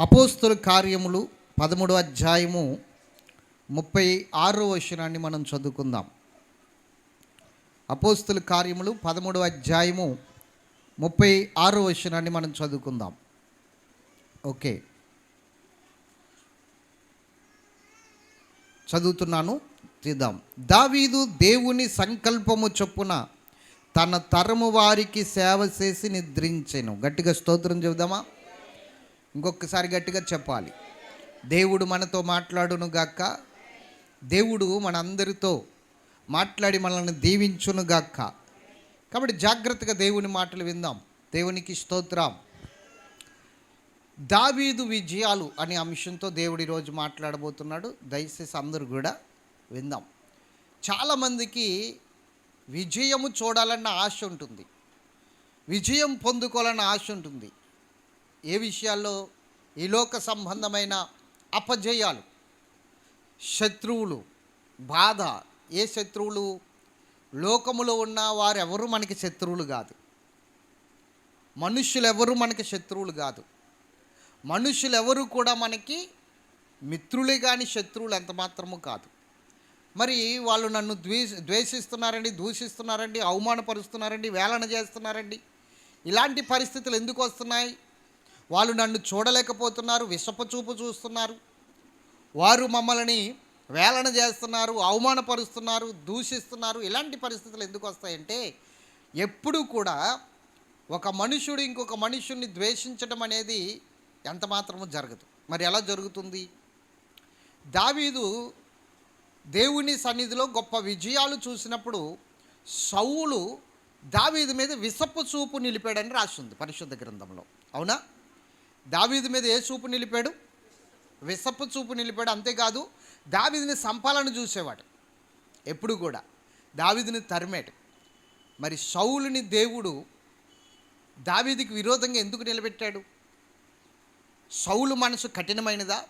అపోస్తుల కార్యములు 13వ అధ్యాయము 36వ వచనాన్ని మనం చదువుకుందాం. అపోస్తుల కార్యములు 13వ అధ్యాయము 36వ వచనాన్ని మనం చదువుకుందాం. ఓకే, చదువుతున్నాను, తీద్దాం. దావీదు దేవుని సంకల్పము చొప్పున తన తరము వారికి సేవ చేసి నిద్రించెను. గట్టిగా స్తోత్రం చెబుదామా? ఇంకొకసారి గట్టిగా చెప్పాలి. దేవుడు మనతో మాట్లాడును గాక. దేవుడు మనందరితో మాట్లాడి మనల్ని దీవించును గాక. కాబట్టి జాగ్రత్తగా దేవుని మాటలు విందాం. దేవునికి స్తోత్రం. దావీదు విజయాలు అనే అంశంతో దేవుడు ఈరోజు మాట్లాడబోతున్నాడు. దయచేసి అందరూ కూడా విందాం. చాలామందికి విజయము చూడాలన్న ఆశ ఉంటుంది, విజయం పొందుకోవాలన్న ఆశ ఉంటుంది. ఏ విషయాల్లో? ఈ లోక సంబంధమైన అపజయాలు, శత్రువులు, బాధ. ఏ శత్రువులు? లోకములో ఉన్న వారెవరు మనకి శత్రువులు కాదు. మనుష్యులెవరు మనకి శత్రువులు కాదు. మనుష్యులెవరు కూడా మనకి మిత్రులే కానీ శత్రువులు ఎంత మాత్రము కాదు. మరి వాళ్ళు నన్ను ద్వేషిస్తున్నారండి, దూషిస్తున్నారండి, అవమానపరుస్తున్నారండి, వేలన చేస్తున్నారండి. ఇలాంటి పరిస్థితులు ఎందుకు వస్తున్నాయి? వాళ్ళు నన్ను చూడలేకపోతున్నారు, విషపచూపు చూస్తున్నారు, వారు మమ్మల్ని వేలన చేస్తున్నారు, అవమానపరుస్తున్నారు, దూషిస్తున్నారు. ఇలాంటి పరిస్థితులు ఎందుకు వస్తాయంటే, ఎప్పుడూ కూడా ఒక మనుషుడు ఇంకొక మనుషుడిని ద్వేషించడం అనేది ఎంత మాత్రము జరగదు. మరి ఎలా జరుగుతుంది? దావీదు దేవుని సన్నిధిలో గొప్ప విజయాలు చూసినప్పుడు సౌలు దావీదు మీద విషపు చూపు నిలిపాడని రాసింది పరిశుద్ధ గ్రంథంలో. అవునా? దావీదు మీద ఏ చూపు నిలిపాడు? విషపు చూపు నిలిపాడు. అంతేకాదు, దావీదుని సంపాలను చూసేవాడు. ఎప్పుడు కూడా దావీదుని తరిమేడు. మరి సౌలుని దేవుడు దావీదుకి విరోధంగా ఎందుకు నిలబెట్టాడు? సౌలు మనసు కఠినమైనదా?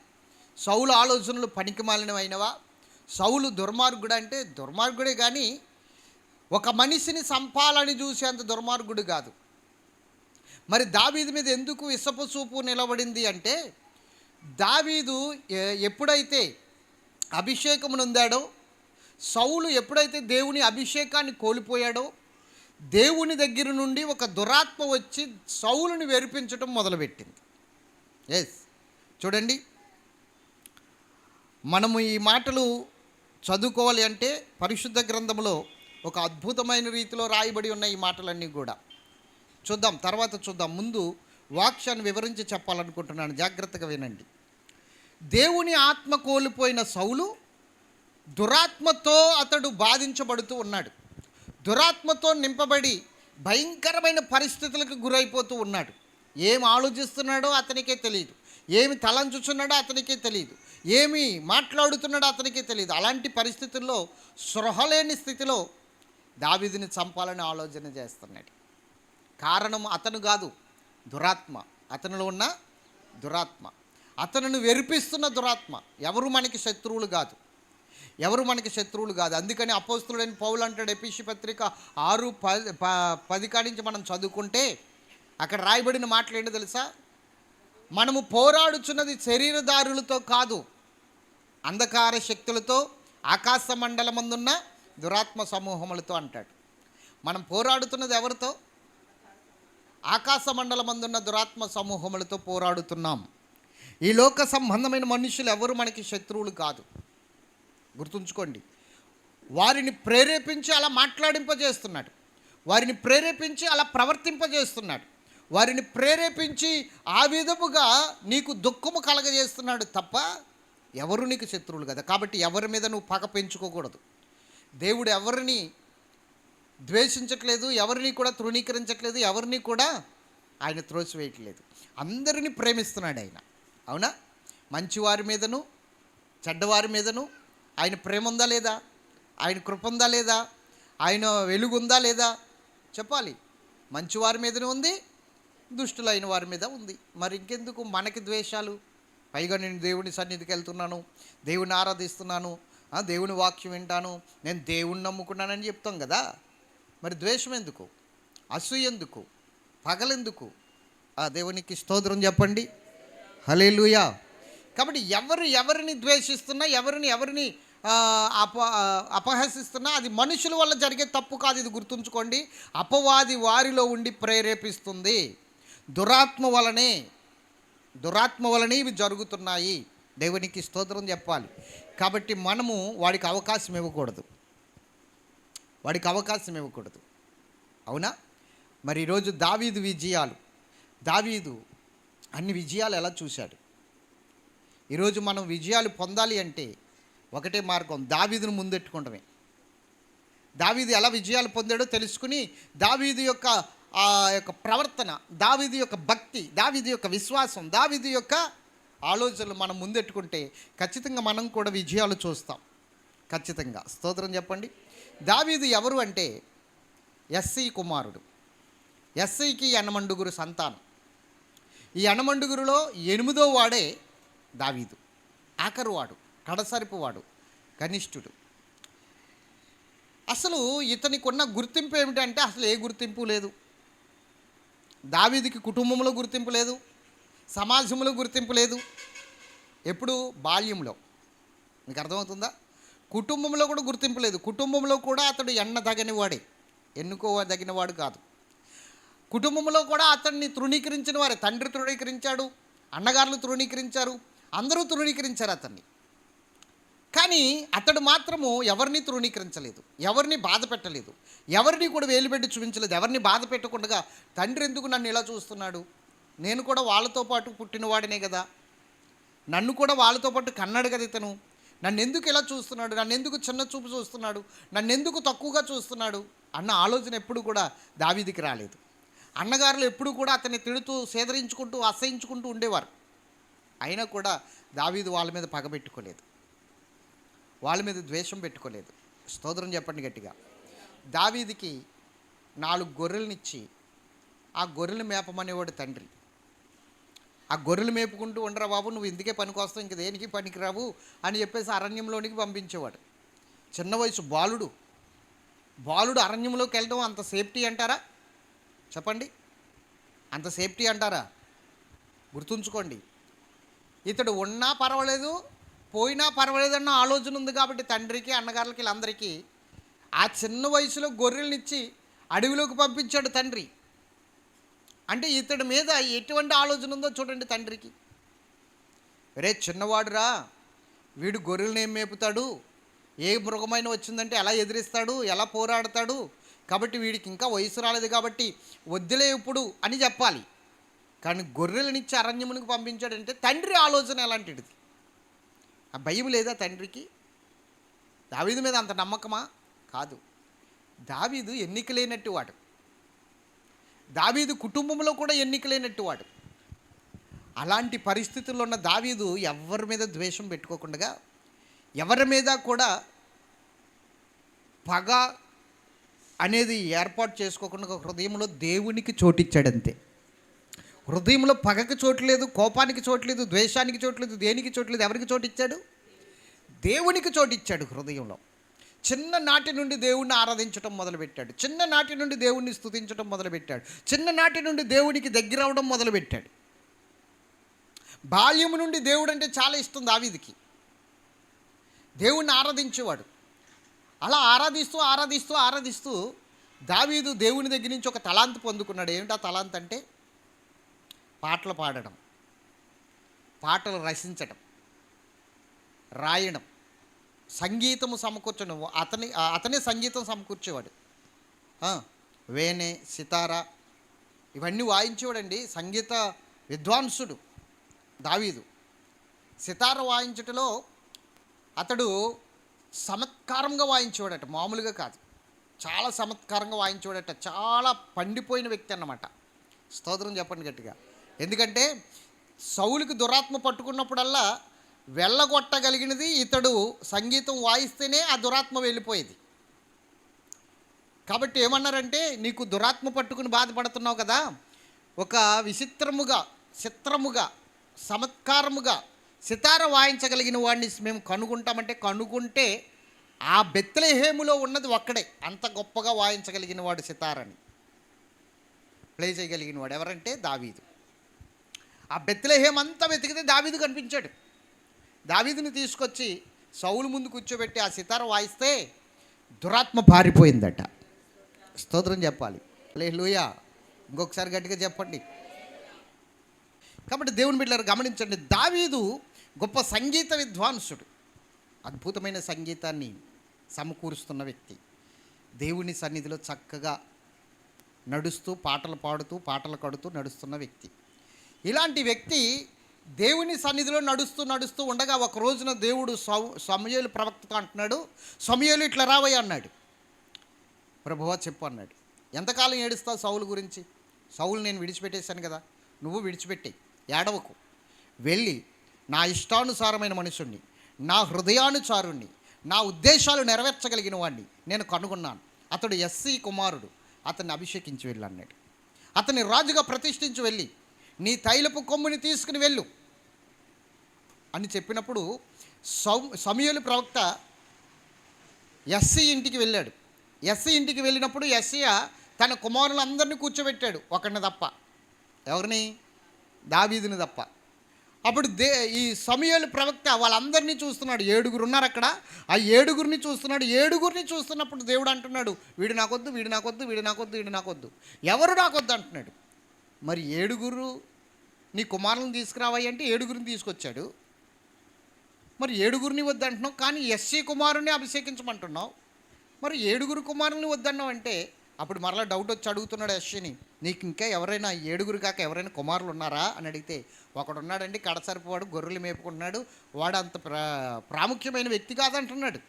సౌలు ఆలోచనలు పనికిమాలినమైనవా? సౌలు దుర్మార్గుడు అంటే దుర్మార్గుడే, కానీ ఒక మనిషిని సంపాలని చూసేంత దుర్మార్గుడు కాదు. మరి దావీదు మీద ఎందుకు విషపు చూపు నిలబడింది అంటే, దావీదు ఎప్పుడైతే అభిషేకం నొందాడో, సౌలు ఎప్పుడైతే దేవుని అభిషేకాన్ని కోల్పోయాడో, దేవుని దగ్గర నుండి ఒక దురాత్మ వచ్చి సౌలుని వెరిపించడం మొదలుపెట్టింది. ఎస్, చూడండి, మనము ఈ మాటలు చదువుకోవాలి అంటే పరిశుద్ధ గ్రంథంలో ఒక అద్భుతమైన రీతిలో రాయబడి ఉన్న ఈ మాటలన్నీ కూడా చూద్దాం, తర్వాత చూద్దాం. ముందు వాక్యాన్ని వివరించి చెప్పాలనుకుంటున్నాను, జాగ్రత్తగా వినండి. దేవుని ఆత్మ కోల్పోయిన సౌలు దురాత్మతో అతడు బాధించబడుతూ ఉన్నాడు. దురాత్మతో నింపబడి భయంకరమైన పరిస్థితులకు గురైపోతూ ఉన్నాడు. ఏం ఆలోచిస్తున్నాడో అతనికే తెలియదు, ఏమి తలంచుచున్నాడో అతనికే తెలియదు, ఏమి మాట్లాడుతున్నాడో అతనికే తెలియదు. అలాంటి పరిస్థితుల్లో స్పృహలేని స్థితిలో దావీదుని చంపాలని ఆలోచన చేస్తున్నాడు. కారణం అతను కాదు, దురాత్మ. అతనిలో ఉన్న దురాత్మ, అతనిని వెరిపిస్తున్న దురాత్మ. ఎవరు మనకి శత్రువులు కాదు, ఎవరు మనకి శత్రువులు కాదు. అందుకని అపోస్తులుడైన పౌలు అంటాడు, ఎఫెసీ పత్రిక 6:10 కానించి మనం చదువుకుంటే అక్కడ రాయబడిన మాటలు ఏంటో తెలుసా? మనము పోరాడుచున్నది శరీరదారులతో కాదు, అంధకార శక్తులతో, ఆకాశ మండలమందున్న దురాత్మ సమూహములతో అంటాడు. మనం పోరాడుతున్నది ఎవరితో? ఆకాశ మండలమందున్న దురాత్మ సమూహములతో పోరాడుతున్నాం. ఈ లోక సంబంధమైన మనుషులు ఎవరు మనకి శత్రువులు కాదు, గుర్తుంచుకోండి. వారిని ప్రేరేపించి అలా మాట్లాడింపజేస్తున్నాడు, వారిని ప్రేరేపించి అలా ప్రవర్తింపజేస్తున్నాడు, వారిని ప్రేరేపించి ఆ విధముగా నీకు దుఃఖము కలగజేస్తున్నాడు తప్ప ఎవరు నీకు శత్రువులు కదా. కాబట్టి ఎవరి మీద నువ్వు పగ పెంచుకోకూడదు. దేవుడు ఎవరిని ద్వేషించట్లేదు, ఎవరిని కూడా తృణీకరించట్లేదు, ఎవరిని కూడా ఆయన త్రోసివేయట్లేదు. అందరినీ ప్రేమిస్తున్నాడు ఆయన. అవునా? మంచివారి మీదను చెడ్డవారి మీదను ఆయన ప్రేమ ఉందా లేదా? ఆయన కృప ఉందా లేదా? ఆయన వెలుగు ఉందా లేదా? చెప్పాలి. మంచివారి మీదనే ఉంది, దుష్టులైన వారి మీద ఉంది. మరి ఇంకెందుకు మనకి ద్వేషాలు? పైగా నేను దేవుని సన్నిధికి వెళ్తున్నాను, దేవుని ఆరాధిస్తున్నాను, దేవుని వాక్యం వింటాను, నేను దేవుణ్ణి నమ్ముకున్నానని చెప్తాం కదా. మరి ద్వేషం ఎందుకు? అసూయ ఎందుకు? పగలెందుకు? ఆ దేవునికి స్తోత్రం చెప్పండి. హల్లెలూయా. కాబట్టి ఎవరిని ద్వేషిస్తున్నా, ఎవరిని ఆ, అప అపహసిస్తున్నా అది మనుషుల వల్ల జరిగే తప్పు కాదు. ఇది గుర్తుంచుకోండి. అపవాది వారిలో ఉండి ప్రేరేపిస్తుంది. దురాత్మ వలనే దురాత్మ వలనే ఇవి జరుగుతున్నాయి. దేవునికి స్తోత్రం చెప్పాలి. కాబట్టి మనము వాడికి అవకాశం ఇవ్వకూడదు. వాడికి అవకాశం ఇవ్వకూడదు. అవునా? మరి ఈరోజు దావీదు అన్ని విజయాలు ఎలా చూశాడు? ఈరోజు మనం విజయాలు పొందాలి అంటే ఒకటే మార్గం, దావీదును ముందెట్టుకోవడమే. దావీదు ఎలా విజయాలు పొందాడో తెలుసుకుని దావీదు యొక్క ఆ యొక్క ప్రవర్తన, దావీదు యొక్క భక్తి, దావీదు యొక్క విశ్వాసం, దావీదు యొక్క ఆలోచనలు మనం ముందెట్టుకుంటే ఖచ్చితంగా మనం కూడా విజయాలు చూస్తాం. ఖచ్చితంగా. స్తోత్రం చెప్పండి. దావీదు ఎవరు అంటే యెస్సీ కుమారుడు. యెస్సీకి యనమండుగురు సంతానం. ఈ యనమండుగురులో 8వ వాడే దావీదు. ఆఖరువాడు, కడసరిపువాడు, కనిష్ఠుడు. అసలు ఇతనికి ఉన్న గుర్తింపు ఏమిటంటే అసలు ఏ గుర్తింపు లేదు. దావీదుకి కుటుంబంలో గుర్తింపు లేదు, సమాజంలో గుర్తింపు లేదు. ఎప్పుడు? బాల్యంలో. మీకు అర్థమవుతుందా? కుటుంబంలో కూడా గుర్తింపు లేదు. కుటుంబంలో కూడా అతడు ఎన్నుకోదగినవాడు కాదు. కుటుంబంలో కూడా అతన్ని తృణీకరించిన వారే. తండ్రి తృణీకరించాడు, అన్నగారులు తృణీకరించారు, అందరూ తృణీకరించారు అతన్ని. కానీ అతడు మాత్రము ఎవరిని తృణీకరించలేదు, ఎవరిని బాధ పెట్టలేదు, ఎవరిని కూడా వేలుపెట్టి చూపించలేదు. ఎవరిని బాధ పెట్టకుండా తండ్రి ఎందుకు నన్ను ఇలా చూస్తున్నాడు, నేను కూడా వాళ్ళతో పాటు పుట్టినవాడినే కదా, నన్ను కూడా వాళ్ళతో పాటు కన్నాడు కదా ఇతను, నన్ను ఎందుకు ఇలా చూస్తున్నాడు, నన్ను ఎందుకు చిన్న చూపు చూస్తున్నాడు, నన్ను ఎందుకు తక్కువగా చూస్తున్నాడు అన్న ఆలోచన ఎప్పుడు కూడా దావీదుకి రాలేదు. అన్నగారులు ఎప్పుడు కూడా అతన్ని తిడుతూ, సేదరించుకుంటూ, అసహించుకుంటూ ఉండేవారు. అయినా కూడా దావీదు వాళ్ళ మీద పగబెట్టుకోలేదు, వాళ్ళ మీద ద్వేషం పెట్టుకోలేదు. స్తోత్రం చెప్పండి గట్టిగా. దావీదుకి 4 గొర్రెలనిచ్చి ఆ గొర్రెలు మేపమనేవాడు తండ్రి. ఆ గొర్రెలు మేపుకుంటూ ఉండరా బాబు, నువ్వు ఇందుకే పనికొస్తావు, ఇంక దేనికి పనికిరావు అని చెప్పేసి అరణ్యంలోనికి పంపించేవాడు. చిన్న వయసు బాలుడు అరణ్యంలోకి వెళ్ళడం అంత సేఫ్టీ అంటారా? చెప్పండి, అంత సేఫ్టీ అంటారా? గుర్తుంచుకోండి. ఇతడు ఉన్నా పర్వాలేదు, పోయినా పర్వాలేదన్న ఆలోచన ఉంది కాబట్టి తండ్రికి, అన్నగారులకి, వీళ్ళందరికీ ఆ చిన్న వయసులో గొర్రెలనిచ్చి అడవిలోకి పంపించాడు తండ్రి. అంటే ఇతడి మీద ఎటువంటి ఆలోచన ఉందో చూడండి తండ్రికి. రే చిన్నవాడురా, వీడు గొర్రెలను ఏం మేపుతాడు, ఏ మృగమైన వచ్చిందంటే ఎలా ఎదిరిస్తాడు, ఎలా పోరాడతాడు, కాబట్టి వీడికి ఇంకా వయసు రాలేదు కాబట్టి వద్దులే ఇప్పుడు అని చెప్పాలి. కానీ గొర్రెలనిచ్చి అరణ్యమునికి పంపించాడంటే తండ్రి ఆలోచన ఎలాంటిది? ఆ భయం లేదా తండ్రికి? దావీదు మీద అంత నమ్మకమా? కాదు. దావీదు ఎన్నిక లేనట్టు వాడు. దావీదు కుటుంబంలో కూడా ఎన్నిక లేనట్టు వాడు. అలాంటి పరిస్థితుల్లో ఉన్న దావీదు ఎవరి మీద ద్వేషం పెట్టుకోకుండా, ఎవరి మీద కూడా పగ అనేది ఏర్పాటు చేసుకోకుండా హృదయంలో దేవునికి చోటిచ్చాడంతే. హృదయంలో పగకి చోటు లేదు, కోపానికి చోటు లేదు, ద్వేషానికి చోటు లేదు, దేనికి చోటు లేదు. ఎవరికి చోటిచ్చాడు? దేవునికి చోటిచ్చాడు హృదయంలో. చిన్ననాటి నుండి దేవుణ్ణి ఆరాధించడం మొదలుపెట్టాడు, చిన్ననాటి నుండి దేవుణ్ణి స్తుతించడం మొదలుపెట్టాడు, చిన్ననాటి నుండి దేవునికి దగ్గర అవడం మొదలుపెట్టాడు. బాల్యము నుండి దేవుడు అంటే చాలా ఇష్టం దావీదుకి. దేవుణ్ణి ఆరాధించేవాడు. అలా ఆరాధిస్తూ దావీదు దేవుని దగ్గర నుంచి ఒక తలాంతు పొందుకున్నాడు. ఏమిటా తలాంత్ అంటే? పాటలు పాడడం, పాటలు రచించడం, రాయడం, సంగీతము సమకూర్చడం. అతనే సంగీతం సమకూర్చేవాడు. వేణె, సితారా ఇవన్నీ వాయించేవాడండి. సంగీత విద్వాంసుడు దావీదు. సితార వాయించటంలో అతడు చమత్కారంగా వాయించేవాడట, మామూలుగా కాదు, చాలా చమత్కారంగా వాయించేవాడట. చాలా పండిపోయిన వ్యక్తి అన్నమాట. స్తోత్రం చెప్పండి గట్టిగా. ఎందుకంటే సౌలుకి దురాత్మ పట్టుకున్నప్పుడల్లా వెళ్ళగొట్టగలిగినది ఇతడు సంగీతం వాయిస్తేనే ఆ దురాత్మ వెళ్ళిపోయేది. కాబట్టి ఏమన్నారంటే, నీకు దురాత్మ పట్టుకుని బాధపడుతున్నావు కదా, ఒక చిత్రముగా చమత్కారముగా సితార వాయించగలిగిన వాడిని మేము కనుగొంటామంటే కనుగొంటే ఆ బెత్లెహేములో ఉన్నది ఒక్కడే అంత గొప్పగా వాయించగలిగిన వాడు, సితారని ప్లే చేయగలిగిన వాడు ఎవరంటే దావీదు. ఆ బెత్లెహేం అంతా వెతికితే దావీదు కనిపించాడు. దావీదుని తీసుకొచ్చి సౌలు ముందు కూర్చోబెట్టి ఆ సితార వాయిస్తే దురాత్మ పారిపోయిందట. స్తోత్రం చెప్పాలి. హల్లెలూయా. ఇంకొకసారి గట్టిగా చెప్పండి. కాబట్టి దేవుని బిడ్డలారా గమనించండి, దావీదు గొప్ప సంగీత విద్వాంసుడు, అద్భుతమైన సంగీతాన్ని సమకూరుస్తున్న వ్యక్తి, దేవుని సన్నిధిలో చక్కగా నడుస్తూ పాటలు పాడుతూ పాటలు కడుతూ నడుస్తున్న వ్యక్తి. ఇలాంటి వ్యక్తి దేవుని సన్నిధిలో నడుస్తూ నడుస్తూ ఉండగా ఒక రోజున దేవుడు సమూయేలు ప్రవక్తతో అంటున్నాడు, సమూయేలు ఇట్లా రావయ్య అన్నాడు. ప్రభువా చెప్పు అన్నాడు. ఎంతకాలం ఏడుస్తావు సౌలు గురించి? సౌలు నేను విడిచిపెట్టేశాను కదా, నువ్వు విడిచిపెట్టే, ఏడవకు. వెళ్ళి నా ఇష్టానుసారమైన మనుషుణ్ణి, నా హృదయానుసారుణ్ణి, నా ఉద్దేశాలు నెరవేర్చగలిగిన వాడిని నేను కనుగొన్నాను. అతడు ఎస్సీ కుమారుడు, అతన్ని అభిషేకించి వెళ్ళు అన్నాడు. అతన్ని రాజుగా ప్రతిష్ఠించి వెళ్ళి నీ తైలపు కొమ్ముని తీసుకుని వెళ్ళు అని చెప్పినప్పుడు సమూయేలు ప్రవక్త ఎస్సీ ఇంటికి వెళ్ళాడు. ఎస్సీ ఇంటికి వెళ్ళినప్పుడు ఎస్సీయ తన కుమారులందరినీ కూర్చోబెట్టాడు, ఒకరిని తప్ప. ఎవరిని? దావీదుని తప్ప. అప్పుడు ఈ సమూయేలు ప్రవక్త వాళ్ళందరినీ చూస్తున్నాడు. 7 ఉన్నారు అక్కడ. ఆ 7 చూస్తున్నాడు. 7 చూస్తున్నప్పుడు దేవుడు అంటున్నాడు, వీడు నాకొద్దు, వీడు నాకొద్దు, వీడు నాకొద్దు, వీడు నాకొద్దు. ఎవరు నాకొద్దు అంటున్నాడు. మరి 7 నీ కుమారులను తీసుకురావాయి అంటే 7 తీసుకొచ్చాడు. మరి 7 వద్దు అంటున్నావు, కానీ ఎస్సీ కుమారుని అభిషేకించమంటున్నావు. మరి 7 కుమారుని వద్దన్నావు అంటే అప్పుడు మరలా డౌట్ వచ్చి అడుగుతున్నాడు ఎస్సీని, నీకు ఇంకా ఎవరైనా 7 కాక ఎవరైనా కుమారులు ఉన్నారా అని అడిగితే, ఒకడున్నాడండి కడసరిపోవాడు, గొర్రెలు మేపుకుంటున్నాడు, వాడు అంత ప్రాముఖ్యమైన వ్యక్తి కాదంటున్నాడు.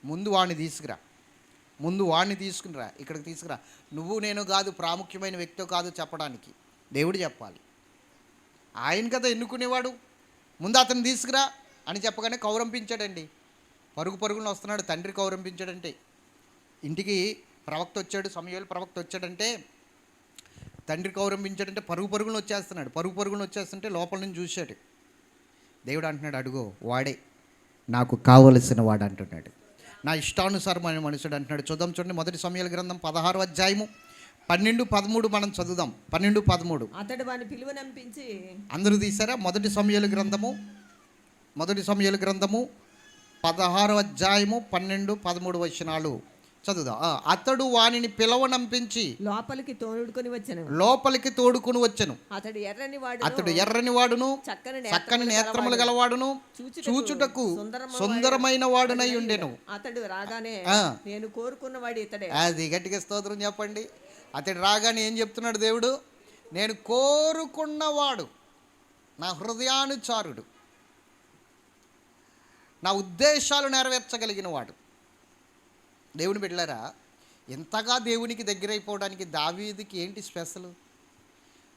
ముందు వాడిని తీసుకురా, ముందు వాడిని తీసుకునిరా, ఇక్కడికి తీసుకురా. నువ్వు నేను కాదు, ప్రాముఖ్యమైన వ్యక్తితో కాదు చెప్పడానికి, దేవుడు చెప్పాలి. ఆయన కదా ఎన్నుకునేవాడు. ముందు అతను తీసుకురా అని చెప్పగానే కౌరంపించాడండి. పరుగున వస్తున్నాడు. తండ్రి కౌరంపించాడంటే, ఇంటికి ప్రవక్త వచ్చాడు, సమూయేలు ప్రవక్త వచ్చాడంటే, తండ్రి కౌరంపించాడంటే పరుగున వచ్చేస్తున్నాడు. పరుగున వచ్చేస్తుంటే లోపల నుంచి చూశాడు. దేవుడు అంటున్నాడు, అడుగో వాడే నాకు కావలసిన వాడు అంటున్నాడు, నా ఇష్టానుసారమైన మనుషుడు అంటున్నాడు. చూద్దాం చూడండి, 1 సమూయేలు గ్రంథం 16వ అధ్యాయము 12-13 మనం చదువుదాం. 12-13. అతడు వాని పిలువనంపించి, అందరూ తీసారా? 1 సమూయేలు గ్రంథము 16వ అధ్యాయము 12-13 వచనాలు చదువుదాం. అతడు వానిని పిలవనంపించి లోపలికి తోడుకుని వచ్చెను. అతడు ఎర్రని వాడును చక్కని నేత్రములు గలవాడును చూచుటకు సుందరమైన వాడునై ఉండెను. అతడు రాగానే నేను కోరుకున్నవాడు ఇతడే. అది గట్టిగా స్తోత్రం చెప్పండి. అతడు రాగానే ఏం చెప్తున్నాడు దేవుడు? నేను కోరుకున్నవాడు, నా హృదయానుచారుడు, నా ఉద్దేశాలు నెరవేర్చగలిగిన వాడు. దేవుని బిడ్డలారా, ఎంతగా దేవునికి దగ్గరైపోవడానికి దావీదుకి ఏంటి స్పెషల్?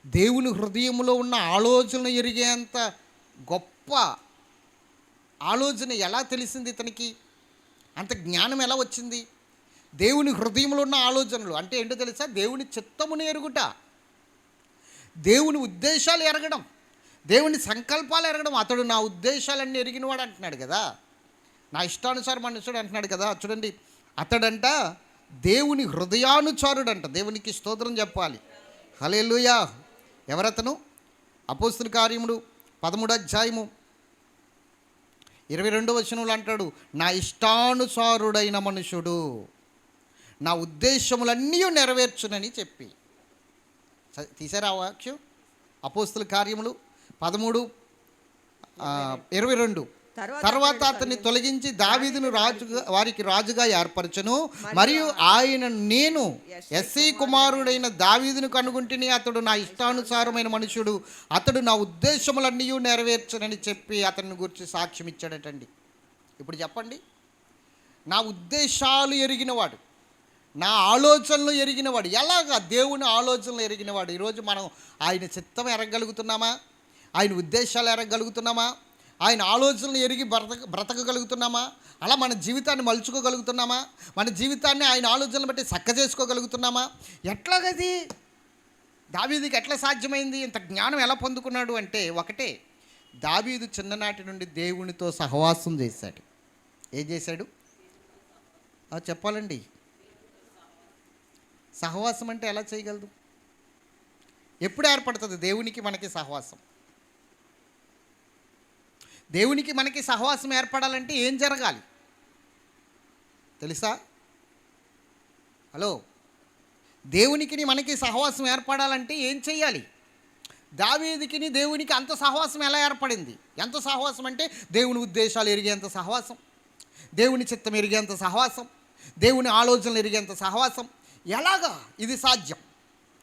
దేవుని హృదయంలో ఉన్న ఆలోచన ఎరిగేంత గొప్ప ఆలోచన ఎలా తెలిసింది ఇతనికి? అంత జ్ఞానం ఎలా వచ్చింది? దేవుని హృదయంలో ఉన్న ఆలోచనలు అంటే ఏంటో తెలుసా? దేవుని చిత్తమును ఎరుగుట, దేవుని ఉద్దేశాలు ఎరగడం, దేవుని సంకల్పాలు ఎరగడం. అతడు నా ఉద్దేశాలన్నీ ఎరిగినవాడు అంటున్నాడు కదా, నా ఇష్టానుసారం మనుషుడు అంటున్నాడు కదా. చూడండి, అతడంట దేవుని హృదయానుచారుడంట. దేవునికి స్తోత్రం చెప్పాలి. హల్లెలూయా. ఎవరతను? అపోస్తల కార్యములు 13వ అధ్యాయము 22వ వచనంలో అంటాడు, నా ఇష్టానుసారుడైన మనుషుడు, నా ఉద్దేశములన్నీ నెరవేర్చునని చెప్పి. తీసారా ఆ వాక్యం? అపోస్తల కార్యములు 13:22. తర్వాత అతన్ని తొలగించి దావీదును వారికి రాజుగా ఏర్పరచను, మరియు ఆయన నేను ఎస్సీ కుమారుడైన దావీదును కనుగొంటిని. అతడు నా ఇష్టానుసారమైన మనుషుడు, అతడు నా ఉద్దేశములన్నీ నెరవేర్చనని చెప్పి అతన్ని గురించి సాక్ష్యం ఇచ్చాడటండి. ఇప్పుడు చెప్పండి, నా ఉద్దేశాలు ఎరిగినవాడు, నా ఆలోచనలు ఎరిగినవాడు. ఎలాగా? దేవుని ఆలోచనలు ఎరిగినవాడు. ఈరోజు మనం ఆయన చిత్తం ఎరగలుగుతున్నామా? ఆయన ఉద్దేశాలు ఎరగలుగుతున్నామా? ఆయన ఆలోచనలు ఎరిగి బ్రతకగలుగుతున్నామా? అలా మన జీవితాన్ని మలుచుకోగలుగుతున్నామా? మన జీవితాన్ని ఆయన ఆలోచనలు బట్టి చక్క చేసుకోగలుగుతున్నామా? ఎట్లాగది దావీదుకి ఎట్లా సాధ్యమైంది? ఇంత జ్ఞానం ఎలా పొందుకున్నాడు అంటే, ఒకటే, దావీదు చిన్ననాటి నుండి దేవునితో సహవాసం చేశాడు. ఏం చేశాడు చెప్పాలండి? సహవాసం అంటే ఎలా చేయగలదు? ఎప్పుడు ఏర్పడుతుంది దేవునికి మనకి సహవాసం? దేవునికి మనకి సహవాసం ఏర్పడాలంటే ఏం జరగాలి తెలుసా? హలో, దేవునికి మనకి సహవాసం ఏర్పడాలంటే ఏం చెయ్యాలి? దావీదుకిని దేవునికి అంత సహవాసం ఎలా ఏర్పడింది? ఎంత సహవాసం అంటే దేవుని ఉద్దేశాలు ఎరిగేంత సహవాసం, దేవుని చిత్తం ఎరిగేంత సహవాసం, దేవుని ఆలోచనలు ఎరిగేంత సహవాసం. ఎలాగా ఇది సాధ్యం?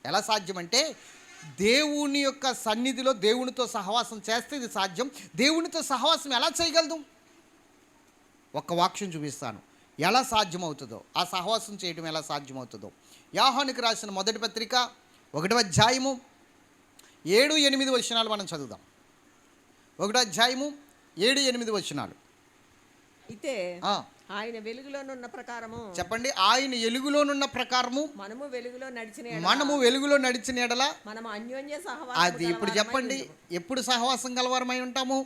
ఎలా సాధ్యం అంటే దేవుని యొక్క సన్నిధిలో దేవునితో సహవాసం చేస్తే ఇది సాధ్యం. దేవునితో సహవాసం ఎలా చేయగలదు? ఒక్క వాక్యం చూపిస్తాను ఎలా సాధ్యమవుతుందో, ఆ సహవాసం చేయడం ఎలా సాధ్యమవుతుందో. యోహానుకు రాసిన మొదటి పత్రిక 1వ అధ్యాయము 7-8 వచనాలు మనం చదువుదాం. 1వ అధ్యాయము 7-8 వచనాలు. అయితే ఆయన వెలుగులోనున్న ప్రకారము, చెప్పండి, ఆయన వెలుగులోనున్న ప్రకారము మనము వెలుగులో నడిచిన ఎడల మనము అన్యోన్య సహవాసము అది ఇప్పుడు చెప్పండి, ఎప్పుడు సహవాసం గలవారమై ఉంటాము?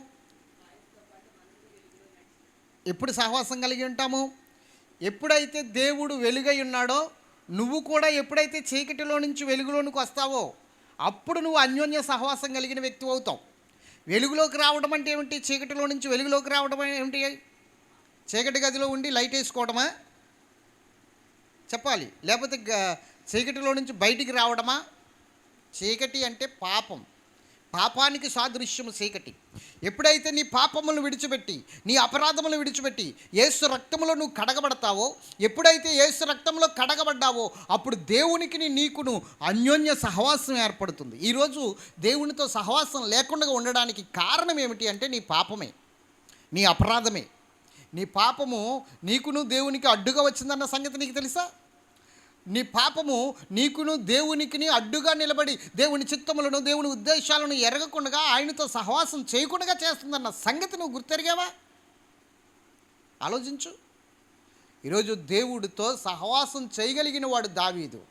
ఎప్పుడు సహవాసం కలిగి ఉంటాము? ఎప్పుడైతే దేవుడు వెలుగై ఉన్నాడో, నువ్వు కూడా ఎప్పుడైతే చీకటిలో నుంచి వెలుగులోనికి వస్తావో అప్పుడు నువ్వు అన్యోన్య సహవాసం కలిగిన వ్యక్తి అవుతావు. వెలుగులోకి రావడం అంటే ఏమిటి? చీకటిలో నుంచి వెలుగులోకి రావడం ఏమిటి? చీకటి గదిలో ఉండి లైట్ వేసుకోవడమా? చెప్పాలి. లేకపోతే చీకటిలో నుంచి బయటికి రావడమా? చీకటి అంటే పాపం, పాపానికి సాదృశ్యము చీకటి. ఎప్పుడైతే నీ పాపములను విడిచిపెట్టి, నీ అపరాధములను విడిచిపెట్టి యేసు రక్తంలో నువ్వు కడగబడతావో, ఎప్పుడైతే యేసు రక్తంలో కడగబడ్డావో అప్పుడు దేవునికి నీకును అన్యోన్య సహవాసం ఏర్పడుతుంది. ఈరోజు దేవునితో సహవాసం లేకుండా ఉండడానికి కారణం ఏమిటి అంటే నీ పాపమే, నీ అపరాధమే. నీ పాపము నీకును దేవునికి అడ్డుగా వచ్చిందన్న సంగతి నీకు తెలుసా? నీ పాపము నీకును దేవునికి అడ్డుగా నిలబడి దేవుని చిత్తములను దేవుని ఉద్దేశాలను ఎరగకుండా ఆయనతో సహవాసం చేయకుండా చేస్తుందన్న సంగతి నువ్వు గుర్తెరిగావా? ఆలోచించు. ఈరోజు దేవుడితో సహవాసం చేయగలిగిన వాడు దావీదు.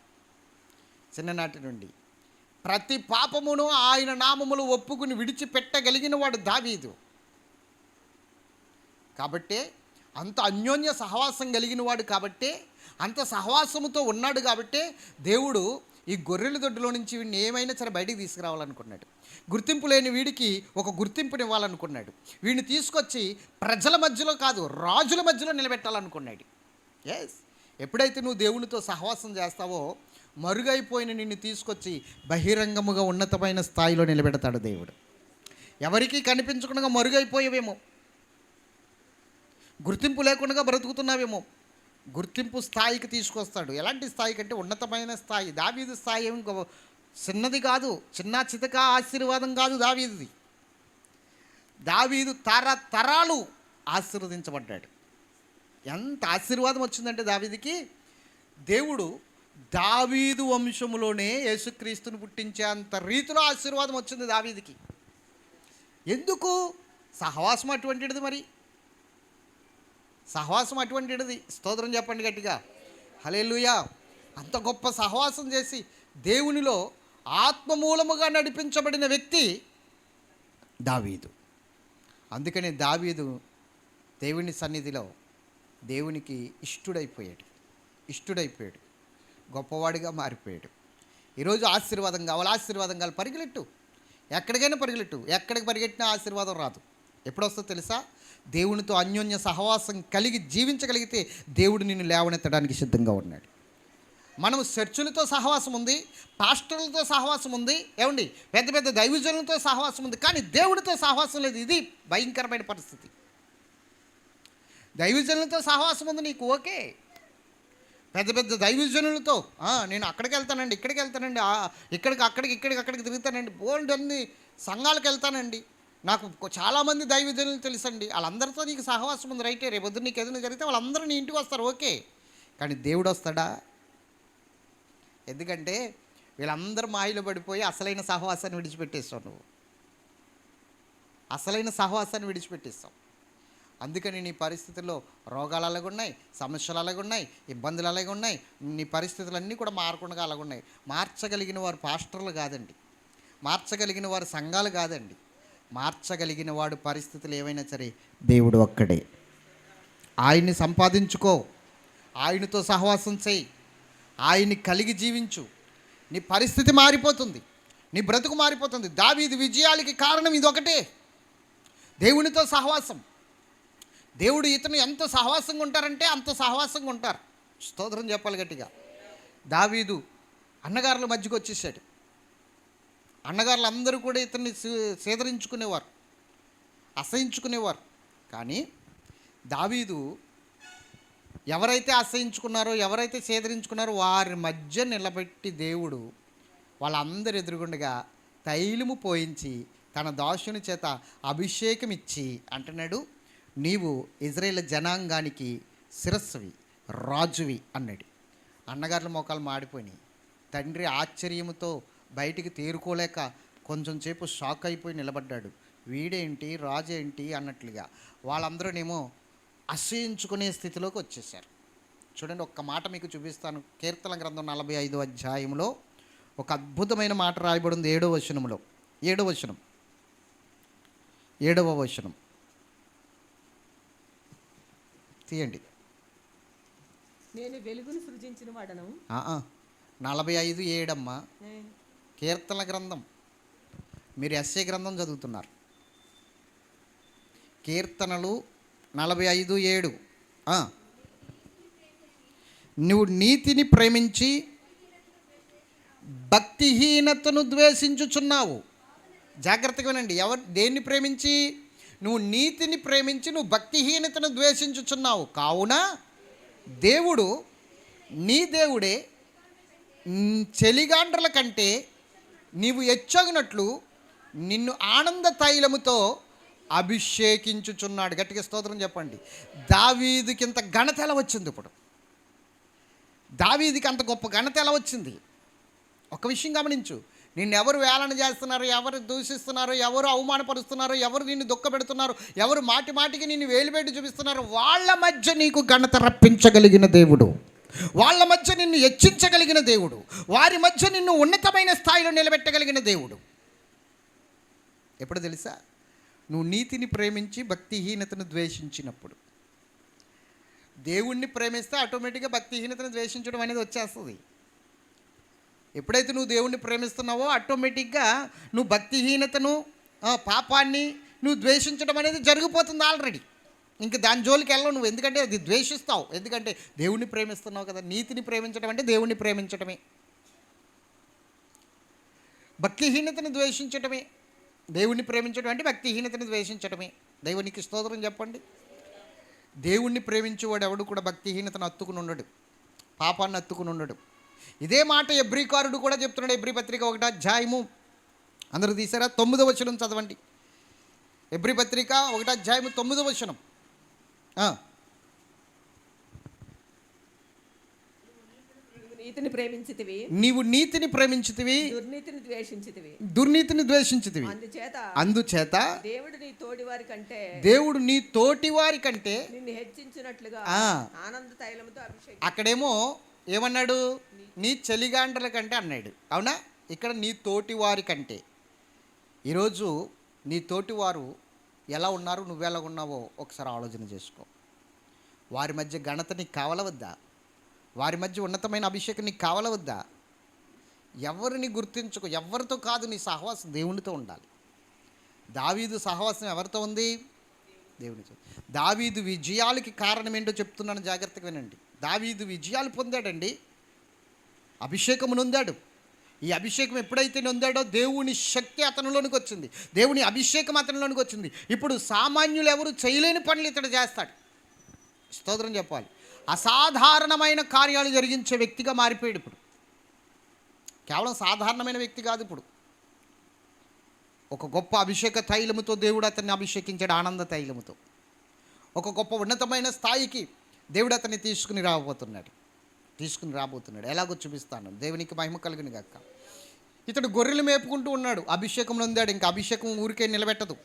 చిన్ననాటి నుండి ప్రతి పాపమును ఆయన నామములు ఒప్పుకుని విడిచిపెట్టగలిగిన వాడు దావీదు. కాబట్టే అంత అన్యోన్య సహవాసం కలిగిన వాడు, కాబట్టే అంత సహవాసముతో ఉన్నాడు. కాబట్టే దేవుడు ఈ గొర్రెల దొడ్డులో నుంచి వీడిని ఏమైనా సరే బయటికి తీసుకురావాలనుకున్నాడు. గుర్తింపు లేని వీడికి ఒక గుర్తింపునివ్వాలనుకున్నాడు. వీడిని తీసుకొచ్చి ప్రజల మధ్యలో కాదు, రాజుల మధ్యలో నిలబెట్టాలనుకున్నాడు. ఎస్, ఎప్పుడైతే నువ్వు దేవునితో సహవాసం చేస్తావో మరుగైపోయిన నిన్ను తీసుకొచ్చి బహిరంగముగా ఉన్నతమైన స్థాయిలో నిలబెడతాడు దేవుడు. ఎవరికీ కనిపించకుండా మరుగైపోయేవేమో, గుర్తింపు లేకుండా బ్రతుకుతున్నావేమో, గుర్తింపు స్థాయికి తీసుకొస్తాడు. ఎలాంటి స్థాయి కంటే ఉన్నతమైన స్థాయి. దావీదు స్థాయి ఏమి చిన్నది కాదు, చిన్న చితక ఆశీర్వాదం కాదు దావీదుది. దావీదు తరాలు ఆశీర్వదించబడ్డాడు. ఎంత ఆశీర్వాదం వచ్చిందంటే దావీదుకి, దేవుడు దావీదు వంశములోనే యేసుక్రీస్తుని పుట్టించేంత రీతిలో ఆశీర్వాదం వచ్చింది దావీదుకి. ఎందుకు? సహవాసం అటువంటిది. మరి సహవాసం అటువంటిది. స్తోత్రం చెప్పండి గట్టిగా, హల్లెలూయా. అంత గొప్ప సహవాసం చేసి దేవునిలో ఆత్మమూలముగా నడిపించబడిన వ్యక్తి దావీదు. అందుకని దావీదు దేవుని సన్నిధిలో దేవునికి ఇష్టుడైపోయాడు, గొప్పవాడిగా మారిపోయాడు. ఈరోజు ఆశీర్వాదం కావాలి, పరిగెట్టు, ఎక్కడికైనా పరిగెట్టు. ఎక్కడికి పరిగెట్టినా ఆశీర్వాదం రాదు. ఎప్పుడు వస్తుందో తెలుసా? దేవునితో అన్యోన్య సహవాసం కలిగి జీవించగలిగితే దేవుడు నిన్ను లేవనెత్తడానికి సిద్ధంగా ఉన్నాడు. మనం చర్చులతో సహవాసం ఉంది, పాస్టర్లతో సహవాసం ఉంది, ఏమండి, పెద్ద పెద్ద దైవజనులతో సహవాసం ఉంది, కానీ దేవుడితో సహవాసం లేదు. ఇది భయంకరమైన పరిస్థితి. దైవజనులతో సహవాసం ఉంది నీకు, ఓకే. పెద్ద పెద్ద దైవజనులతో నేను అక్కడికి వెళ్తానండి, ఇక్కడికి వెళ్తానండి, అక్కడికి తిరుగుతానండి, బోల్డ్ అన్ని సంఘాలకు వెళ్తానండి, నాకు చాలామంది దైవజనులు తెలుసండి, వాళ్ళందరితో నీకు సహవాసం ఉంది, రైటే. రేపొద్దు నీకు ఏదైనా జరిగితే వాళ్ళందరూ నీ ఇంటికి వస్తారు, ఓకే. కానీ దేవుడు వస్తాడా? ఎందుకంటే వీళ్ళందరూ మాయలో పడిపోయి అసలైన సహవాసాన్ని విడిచిపెట్టేస్తావు. నువ్వు అసలైన సహవాసాన్ని విడిచిపెట్టేస్తావు. అందుకని నీ పరిస్థితుల్లో రోగాలు అలాగున్నాయి, సమస్యలు అలాగున్నాయి, ఇబ్బందులు అలాగున్నాయి, నీ పరిస్థితులన్నీ కూడా మారకుండా అలాగున్నాయి. మార్చగలిగిన వారు పాస్టర్లు కాదండి, మార్చగలిగిన వారు సంఘాలు కాదండి, మార్చగలిగిన వాడు పరిస్థితులు ఏవైనా సరే దేవుడు ఒక్కడే. ఆయన్ని సంపాదించుకో, ఆయనతో సహవాసం చేయి, ఆయన్ని కలిగి జీవించు, నీ పరిస్థితి మారిపోతుంది. నీ బ్రతుకు మారిపోతుంది. దావీదు విజయాలకి కారణం ఇదొకటే, దేవునితో సహవాసం. దేవుడు ఇతను ఎంత సహవాసంగా ఉంటారంటే అంత సహవాసంగా ఉంటారు. స్తోత్రం చెప్పాలి గట్టిగా. దావీదు అన్నగారుల మధ్యకు వచ్చేసాడు. అన్నగారులు అందరూ కూడా ఇతన్ని సేదరించుకునేవారు, అసహించుకునేవారు. కానీ దావీదు ఎవరైతే అసహించుకున్నారో, ఎవరైతే సేదరించుకున్నారో వారి మధ్య నిలబెట్టి దేవుడు వాళ్ళందరి ఎదురుగుండగా తైలము పోయించి తన దాసుని చేత అభిషేకం ఇచ్చి అంటున్నాడు, నీవు ఇజ్రాయేల్ జనాంగానికి శిరస్సువి, రాజువి అన్నాడు. అన్నగారుల మోకాలు మాడిపోయినాయి. తండ్రి ఆశ్చర్యముతో బయటికి తేరుకోలేక కొంచెం సేపు షాక్ అయిపోయి నిలబడ్డాడు. వీడేంటి, రాజు ఏంటి అన్నట్లుగా. వాళ్ళందరూనేమో అసహించుకునే స్థితిలోకి వచ్చేసారు. చూడండి, ఒక్క మాట మీకు చూపిస్తాను. కీర్తన గ్రంథం 45వ అధ్యాయంలో ఒక అద్భుతమైన మాట రాయబడింది. 7వ వచనంలో, 7వ వచనం, 7వ వచనం తీయండి. నేను వెలుగును సృజించిన వాడను. 45:7 అమ్మా, కీర్తన గ్రంథం. మీరు ఎస్ఏ గ్రంథం చదువుతున్నారు. కీర్తనలు 45:7. నువ్వు నీతిని ప్రేమించి భక్తిహీనతను ద్వేషించుచున్నావు. జాగ్రత్తగా వినండి. దేన్ని ప్రేమించి? నువ్వు నీతిని ప్రేమించి నువ్వు భక్తిహీనతను ద్వేషించుచున్నావు. కావున దేవుడు, నీ దేవుడే చెలిగాండ్రల కంటే నీవు ఎచ్చగినట్లు నిన్ను ఆనంద తైలముతో అభిషేకించుచున్నాడు. గట్టిగా స్తోత్రం చెప్పండి. దావీదుకి ఇంత ఘనత ఎలా వచ్చింది? ఇప్పుడు దావీదుకి అంత గొప్ప ఘనత ఎలా వచ్చింది? ఒక విషయం గమనించు. నిన్నెవరు వేలన చేస్తున్నారు, ఎవరు దూషిస్తున్నారు, ఎవరు అవమానపరుస్తున్నారు, ఎవరు నిన్ను దుఃఖపెడుతున్నారు, ఎవరు మాటి మాటికి నిన్ను వేలుపెట్టి చూపిస్తున్నారు, వాళ్ళ మధ్య నీకు ఘనత రప్పించగలిగిన దేవుడు, వాళ్ళ మధ్య నిన్ను హెచ్చించగలిగిన దేవుడు, వారి మధ్య నిన్ను ఉన్నతమైన స్థాయిలో నిలబెట్టగలిగిన దేవుడు ఎప్పుడు తెలుసా? నువ్వు నీతిని ప్రేమించి భక్తిహీనతను ద్వేషించినప్పుడు. దేవుణ్ణి ప్రేమిస్తే ఆటోమేటిక్గా భక్తిహీనతను ద్వేషించడం అనేది వచ్చేస్తుంది. ఎప్పుడైతే నువ్వు దేవుణ్ణి ప్రేమిస్తున్నావో ఆటోమేటిక్గా నువ్వు భక్తిహీనతను, పాపాన్ని నువ్వు ద్వేషించడం అనేది జరిగిపోతుంది ఆల్రెడీ. ఇంక దాని జోలికి వెళ్ళవు నువ్వు, ఎందుకంటే అది ద్వేషిస్తావు. ఎందుకంటే దేవుణ్ణి ప్రేమిస్తున్నావు కదా. నీతిని ప్రేమించడం అంటే దేవుణ్ణి ప్రేమించడమే, భక్తిహీనతను ద్వేషించడమే. దేవుణ్ణి ప్రేమించడం అంటే భక్తిహీనతను ద్వేషించడమే. దేవునికి స్తోత్రం చెప్పండి. దేవుణ్ణి ప్రేమించేవాడు ఎవడు కూడా భక్తిహీనతను హత్తుకుని ఉండడు, పాపాన్ని హత్తుకుని ఉండడు. ఇదే మాట ఎబ్రీకారుడు కూడా చెప్తున్నాడు. ఎబ్రీ పత్రిక 1వ అధ్యాయము, అందరూ తీసారా? 9వ వచనం చదవండి. ఎబ్రీ పత్రిక 1వ అధ్యాయము 9వ వచనం. నీతిని ప్రేమించితివి, నీవు నీతిని ప్రేమించితివి, దుర్నీతిని ద్వేషించితివి, దుర్నీతిని ద్వేషించితివి. అందుచేత దేవుడు నీ తోటి వారి కంటే, దేవుడు నీ తోటి వారి కంటే నిన్ను హెచ్చించినట్లుగా ఆనంద తైలముతో అభిషేకం. అక్కడేమో ఏమన్నాడు? నీ చలిగాండ్రల కంటే అన్నాడు. అవునా? ఇక్కడ నీ తోటి వారి కంటే. ఈరోజు నీ తోటి వారు ఎలా ఉన్నారు, నువ్వెలా ఉన్నావో ఒకసారి ఆలోచన చేసుకో. వారి మధ్య ఘనత నీకు కావాలవద్దా? వారి మధ్య ఉన్నతమైన అభిషేకం నీకు కావాలవద్దా? ఎవరిని గుర్తించుకో, ఎవరితో కాదు నీ సహవాసం దేవునితో ఉండాలి. దావీదు సహవాసం ఎవరితో ఉంది? దేవునితో. దావీదు విజయాలకి కారణం ఏంటో చెప్తున్నాను, జాగ్రత్తగా వినండి. దావీదు విజయాలు పొందాడండి, అభిషేకం నొందాడు. ఈ అభిషేకం ఎప్పుడైతే నొందాడో దేవుని శక్తి అతనిలోనికి వచ్చింది, దేవుని అభిషేకం అతనిలోనికి వచ్చింది. ఇప్పుడు సామాన్యులు ఎవరు చేయలేని పనులు ఇతడు చేస్తాడు. స్తోత్రం చెప్పాలి. అసాధారణమైన కార్యాలు జరిగించే వ్యక్తిగా మారిపోయాడు. ఇప్పుడు కేవలం సాధారణమైన వ్యక్తి కాదు, ఇప్పుడు ఒక గొప్ప అభిషేక తైలముతో దేవుడు అతన్ని అభిషేకించాడు, ఆనంద తైలముతో. ఒక గొప్ప ఉన్నతమైన స్థాయికి దేవుడు అతన్ని తీసుకుని రాబోతున్నాడు. ఎలాగో చూపిస్తాను. దేవునికి మహిమ కలుగును గాక. ఇతడు గొర్రెలు మేపుకుంటూ ఉన్నాడు, అభిషేకం నొందాడు. ఇంకా అభిషేకం ఊరికే నిలబెట్టదు,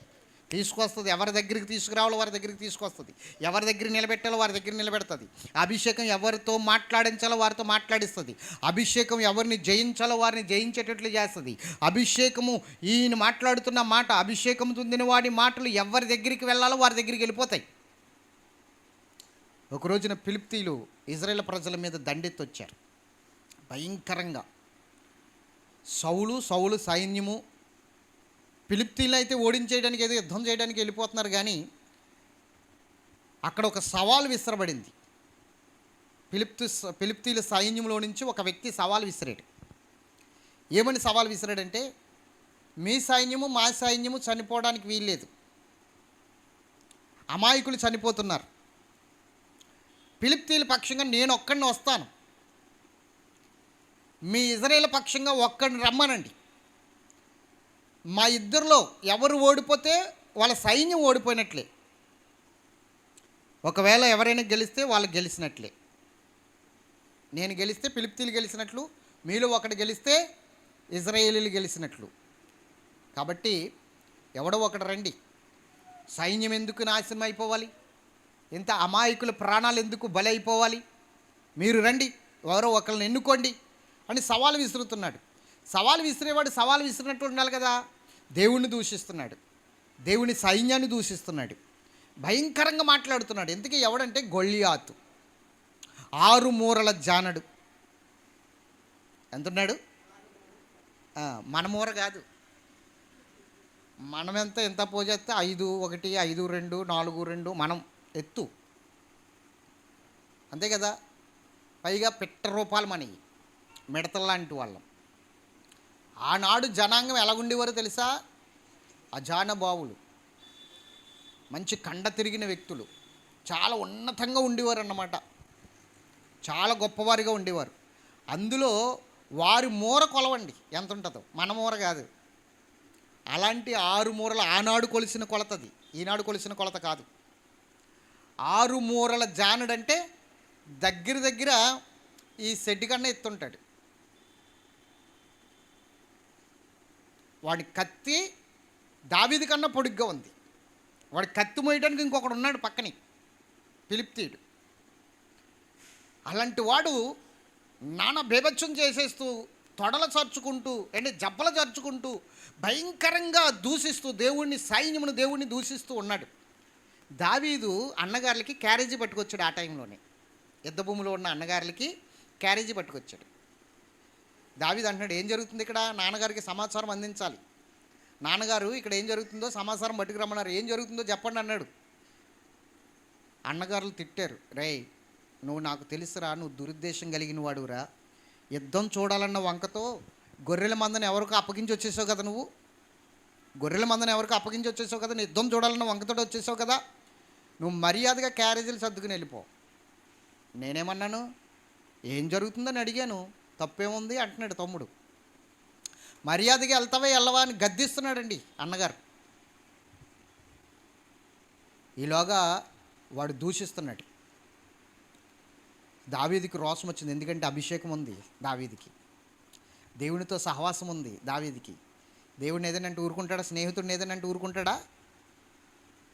తీసుకొస్తుంది. ఎవరి దగ్గరికి తీసుకురావాలో వారి దగ్గరికి తీసుకొస్తుంది, ఎవరి దగ్గర నిలబెట్టాలో వారి దగ్గర నిలబెడుతుంది. అభిషేకం ఎవరితో మాట్లాడించాలో వారితో మాట్లాడిస్తుంది. అభిషేకం ఎవరిని జయించాలో వారిని జయించేటట్లు చేస్తుంది. అభిషేకము, ఈయన మాట్లాడుతున్న మాట, అభిషేకం పొందిన వాడి మాటలు ఎవరి దగ్గరికి వెళ్ళాలో వారి దగ్గరికి వెళ్ళిపోతాయి. ఒక రోజున ఫిలిష్తీయులు ఇజ్రాయేల్ ప్రజల మీద దండెత్తి వచ్చారు భయంకరంగా. సౌలు సైన్యము ఫిలిష్తీయులను అయితే ఓడించేయడానికి ఏదో యుద్ధం చేయడానికి వెళ్ళిపోతున్నారు, కానీ అక్కడ ఒక సవాలు విసరబడింది. ఫిలిష్తీయుల సైన్యంలో నుంచి ఒక వ్యక్తి సవాలు విసిరాడు. ఏమని సవాలు విసిరాడంటే, మీ సైన్యము మా సైన్యము చనిపోవడానికి వీల్లేదు, అమాయకులు చనిపోతున్నారు. ఫిలిష్తీయుల పక్షంగా నేను ఒక్కడిని వస్తాను, మీ ఇజ్రాయేల్ పక్షంగా ఒక్కడిని రమ్మనండి. మా ఇద్దరిలో ఎవరు ఓడిపోతే వాళ్ళ సైన్యం ఓడిపోయినట్లే, ఒకవేళ ఎవరైనా గెలిస్తే వాళ్ళు గెలిచినట్లే. నేను గెలిస్తే ఫిలిష్తీయులు గెలిచినట్లు, మీలో ఒకటి గెలిస్తే ఇజ్రాయేలీలు గెలిచినట్లు. కాబట్టి ఎవడో ఒకటి రండి, సైన్యం ఎందుకు నాశనం అయిపోవాలి, ఇంత అమాయకుల ప్రాణాలు ఎందుకు బలి అయిపోవాలి, మీరు రండి, ఎవరో ఒకరిని ఎన్నుకోండి అని సవాలు విసురుతున్నాడు. సవాలు విసిరేవాడు సవాలు విసిరినట్టు ఉండాలి కదా. దేవుణ్ణి దూషిస్తున్నాడు, దేవుని సైన్యాన్ని దూషిస్తున్నాడు, భయంకరంగా మాట్లాడుతున్నాడు. ఎందుకు ఎవడంటే గొల్లియాతు, 6 మూరల జానడు. ఎంతున్నాడు? మన మూర కాదు, మనం ఎంత పోజేస్తే 5 1 5 2 4 2 మనం ఎత్తు, అంతే కదా. పైగా పిట్ట రూపాలు మనవి, మిడతల్లాంటి వాళ్ళం. ఆనాడు జనాంగం ఎలాగుండేవారో తెలుసా? అజానబావులు, మంచి కండ తిరిగిన వ్యక్తులు, చాలా ఉన్నతంగా ఉండేవారు అన్నమాట, చాలా గొప్పవారిగా ఉండేవారు. అందులో వారి మూర కొలవండి ఎంత ఉంటుందో, మన మూర కాదు. అలాంటి 6 మూరల, ఆనాడు కొలిసిన కొలతది, ఈనాడు కొలిసిన కొలత కాదు. 6 మూరల జానుడంటే దగ్గర ఈ సెడ్డి కన్నా ఎత్తుంటాడు. వాడి కత్తి దావీదు కన్నా పొడుగ్గా ఉంది. వాడి కత్తి మోయడానికి ఇంకొకడు ఉన్నాడు పక్కనే, ఫిలిష్తీయుడు. అలాంటి వాడు నానా బేభత్సం చేసేస్తూ, తొడలు చరుచుకుంటూ, జబ్బలు చరుచుకుంటూ, భయంకరంగా దూషిస్తూ, సైన్యమును దేవుణ్ణి దూషిస్తూ ఉన్నాడు. దావీదు అన్నగారులకి క్యారేజీ పట్టుకొచ్చాడు. ఆ టైంలోనే యుద్ధ భూమిలో ఉన్న అన్నగారులకి క్యారేజీ పట్టుకొచ్చాడు. దావీదు అంటున్నాడు, ఏం జరుగుతుంది ఇక్కడ, నాన్నగారికి సమాచారం అందించాలి, నాన్నగారు ఇక్కడ ఏం జరుగుతుందో సమాచారం పట్టుకురమ్మన్నారు, ఏం జరుగుతుందో చెప్పండి అన్నాడు. అన్నగారులు తిట్టారు, రేయ్ నువ్వు నాకు తెలుసురా, నువ్వు దురుద్దేశం కలిగిన వాడురా, యుద్ధం చూడాలన్న వంకతో గొర్రెల మందని ఎవరికి అప్పగించి వచ్చేసావు కదా, నువ్వు గొర్రెల మందని ఎవరికి అప్పగించి వచ్చేసావు కదా, నీ యుద్ధం చూడాలన్న వంకతో వచ్చేసావు కదా, నువ్వు మర్యాదగా క్యారేజీలు సర్దుకుని వెళ్ళిపో. నేనేమన్నాను, ఏం జరుగుతుందని అడిగాను, తప్పేముంది అంటున్నాడు తమ్ముడు. మర్యాదగా వెళ్తావా వెళ్ళవా అని గద్దిస్తున్నాడండి అన్నగారు. ఈలోగా వాడు దూషిస్తున్నాడు. దావీదికి రోషం వచ్చింది, ఎందుకంటే అభిషేకం ఉంది దావీదికి, దేవునితో సహవాసం ఉంది దావీదికి. దేవుడిని ఏదైనా ఊరుకుంటాడా? స్నేహితుడిని ఏదైనా ఊరుకుంటాడా?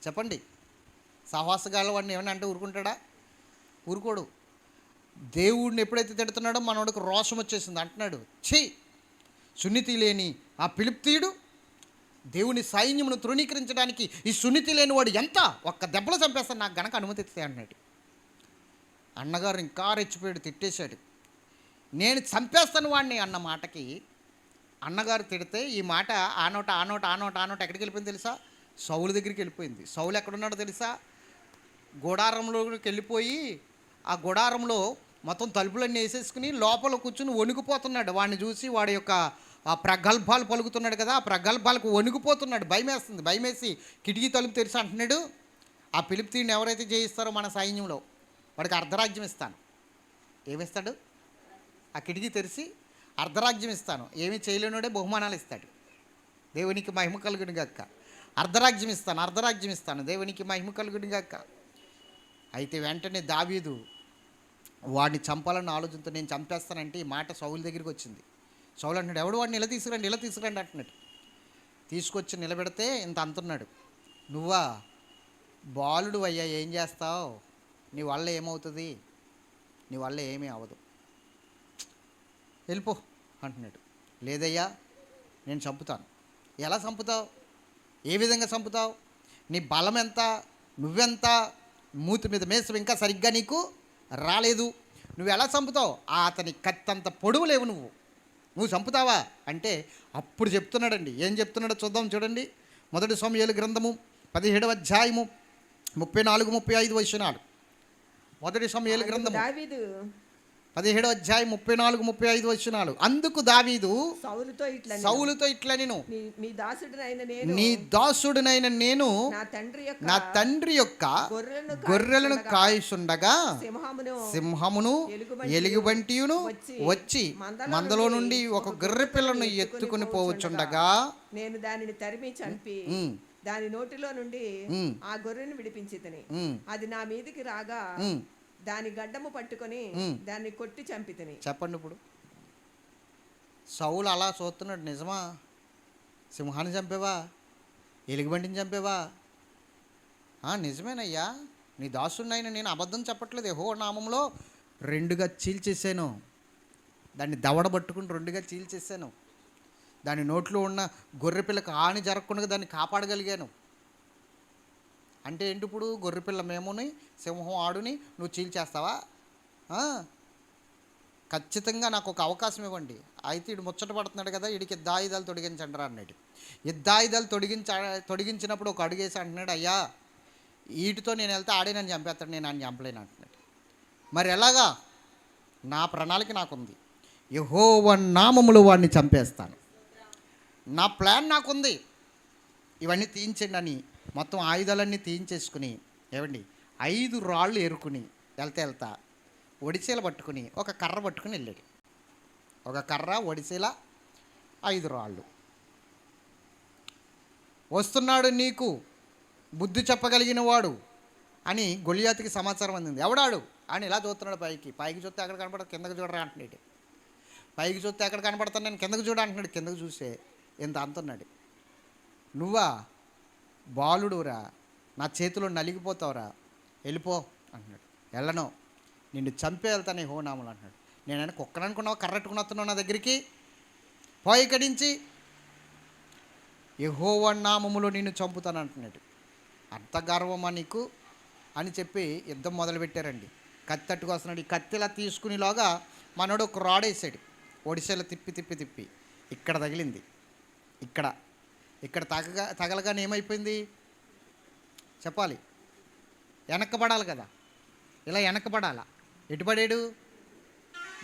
చెప్పండి. సహవాసగాల వాడిని ఏమైనా అంటే ఊరుకుంటాడా? ఊరుకోడు. దేవుడిని ఎప్పుడైతే తిడుతున్నాడో మనోడికి రోషం వచ్చేసింది. అంటున్నాడు, ఛీ, సున్నితి లేని ఆ ఫిలిష్తీయుడు దేవుని సైన్యమును తృణీకరించడానికి ఈ సున్నితి లేని వాడు ఎంత, ఒక్క దెబ్బలో చంపేస్తాను, నాకు గనక అనుమతి ఇస్తే అన్నాడు. అన్నగారు ఇంకా రెచ్చిపోయాడు, తిట్టేశాడు. నేను చంపేస్తాను వాడిని అన్న మాటకి అన్నగారు తిడితే ఈ మాట ఆ నోట ఎక్కడికి వెళ్ళిపోయింది తెలుసా? సౌలు దగ్గరికి వెళ్ళిపోయింది. సౌలు ఎక్కడున్నాడో తెలుసా? గుడారంలోకి వెళ్ళిపోయి ఆ గుడారంలో మొత్తం తలుపులన్నీ వేసేసుకుని లోపల కూర్చుని వణికిపోతున్నాడు. వాడిని చూసి వాడి యొక్క ఆ ప్రగల్భాలు పలుకుతున్నాడు కదా, ఆ ప్రగల్భాలకు వణికిపోతున్నాడు, భయమేస్తుంది. భయమేసి కిటికీ తలుపు తెరిచి అంటున్నాడు, ఆ ఫిలిష్తీయుడిని ఎవరైతే జయిస్తారో మన సైన్యంలో వాడికి అర్ధరాజ్యం ఇస్తాను. ఏమిస్తాడు? ఆ కిటికీ తెరిచి అర్ధరాజ్యం ఇస్తాను, ఏమీ చేయలేనోడే బహుమానాలు ఇస్తాడు, దేవునికి మహిమ కలుగును గాక. అర్ధరాజ్యం ఇస్తాను, దేవునికి మహిమ కలుగును గాక. అయితే వెంటనే దావీదు వాడిని చంపాలన్న ఆలోచనతో నేను చంపేస్తానంటే ఈ మాట సౌలు దగ్గరికి వచ్చింది. సౌలు అంటున్నాడు, ఎవడు వాడిని ఇలా తీసుకురండి అంటున్నాడు. తీసుకొచ్చి నిలబెడితే ఇంత అంటున్నాడు, నువ్వా బాలుడు అయ్యా, ఏం చేస్తావు, నీ వల్ల ఏమవుతుంది, నీ వల్ల ఏమీ అవ్వదు, వెళ్ళిపో అంటున్నాడు. లేదయ్యా నేను చంపుతాను. ఎలా చంపుతావు, ఏ విధంగా చంపుతావు, నీ బలం ఎంత, నువ్వెంత, మూతి మీద మేసం ఇంకా సరిగ్గా నీకు రాలేదు, నువ్వు ఎలా చంపుతావు, అతని కత్తంత పొడవు లేవు నువ్వు, నువ్వు చంపుతావా అంటే అప్పుడు చెప్తున్నాడండి. ఏం చెప్తున్నాడో చూద్దాం చూడండి. 1 సమూయేలు గ్రంథము 17వ అధ్యాయము 34-35 వచనాలు. 1 సమూయేలు గ్రంథము దావీదు 17వ అధ్యాయం 34-35 వచనాలు. అందుకు దావీదు సౌలుతో ఇట్లా నేను మీ దాసుడినైన నేను నీ దాసుడినైన నేను నా తండ్రి యొక్క గొర్రెలను కాయుచుండగా సింహమును ఎలుగుబంటియును వచ్చి మందలో నుండి ఒక గొర్రె పిల్లను ఎత్తుకుని పోవచ్చుండగా నేను దానిని తరిమి చంపి దాని నోటిలో నుండి ఆ గొర్రెను విడిపించితిని. అది నా మీదికి రాగా దాని గడ్డము పట్టుకొని దాన్ని కొట్టి చంపితిని. చెప్పండి. ఇప్పుడు సౌలు అలా చూస్తున్నాడు. నిజమా? సింహాన్ని చంపేవా? ఎలుగుబంటిని చంపేవా? నిజమేనయ్యా, నీ దాసుడినైనా నేను అబద్ధం చెప్పట్లేదు. యెహోవా నామంలో 2గా చీల్చేసాను. దాన్ని దవడ పట్టుకుని 2గా చీల్చేసాను. దాని నోట్లో ఉన్న గొర్రెపిల్లకి హాని జరగకుండా దాన్ని కాపాడగలిగాను. అంటే ఏంటి? ఇప్పుడు గొర్రెపిల్ల మేముని, సింహం ఆడుని నువ్వు చీల్చేస్తావా? ఖచ్చితంగా నాకు ఒక అవకాశం ఇవ్వండి. అయితే ఇడు ముచ్చట పడుతున్నాడు కదా, వీడికి యుద్ధాయుధాలు తొడిగించండి రా అన్నాడు. యుద్ధాయుధాలు తొడిగించినప్పుడు ఒక అడుగేసి అంటున్నాడు, అయ్యా వీటితో నేను వెళ్తే ఆడే నన్ను చంపేస్తాడు, నేను ఆయన చంపలేను అంటున్నాడు. మరి ఎలాగా? నా ప్రణాళిక నాకుంది. యెహోవా నామములో వాడిని చంపేస్తాను. నా ప్లాన్ నాకుంది. ఇవన్నీ తీయించండి అని మొత్తం ఆయుధాలన్నీ తీయించేసుకుని ఏమండి 5 రాళ్ళు ఏరుకుని వెళ్తా ఒడిసేల పట్టుకుని ఒక కర్ర పట్టుకుని వెళ్ళాడు. ఒక కర్ర, ఒడిసేల, 5 రాళ్ళు. వస్తున్నాడు నీకు బుద్ధి చెప్పగలిగిన వాడు అని గొలియాతుకి సమాచారం అందింది. ఎవడాడు అని ఇలా చూస్తున్నాడు. పైకి చూస్తే అక్కడ కనపడదు, కిందకు చూడరా అంటున్నాడు. పైకి చూస్తే ఎక్కడ కనపడతాను నేను, కిందకు చూడ అంటున్నాడు. కిందకు చూస్తే ఎంత అంటున్నాడు. నువ్వా బాలుడురా, నా చేతిలో నలిగిపోతావురా, వెళ్ళిపో అంటున్నాడు. వెళ్ళను, నిన్ను చంపే వెళ్తాను యెహోవా నామములో అంటున్నాడు. నేనైనా కుక్కను అనుకున్నావు, కర్రెట్టుకుని వస్తున్నావు నా దగ్గరికి, పోయి ఇక్కడి నుంచి, యెహోవా నామములో నిన్ను చంపుతాను అంటున్నాడు. అంత గర్వమా నీకు అని చెప్పి యుద్ధం మొదలుపెట్టారండి. కత్తి తట్టుకు వస్తున్నాడు. ఈ కత్తిలా తీసుకునేలాగా మనోడు ఒక రాడేసాడు. ఒడిసేలో తిప్పి ఇక్కడ తగిలింది. ఇక్కడ తగలగానే ఏమైపోయింది చెప్పాలి? వెనక్కబడాలి కదా, ఇలా వెనక్కబడాలా. ఎటు పడాడు?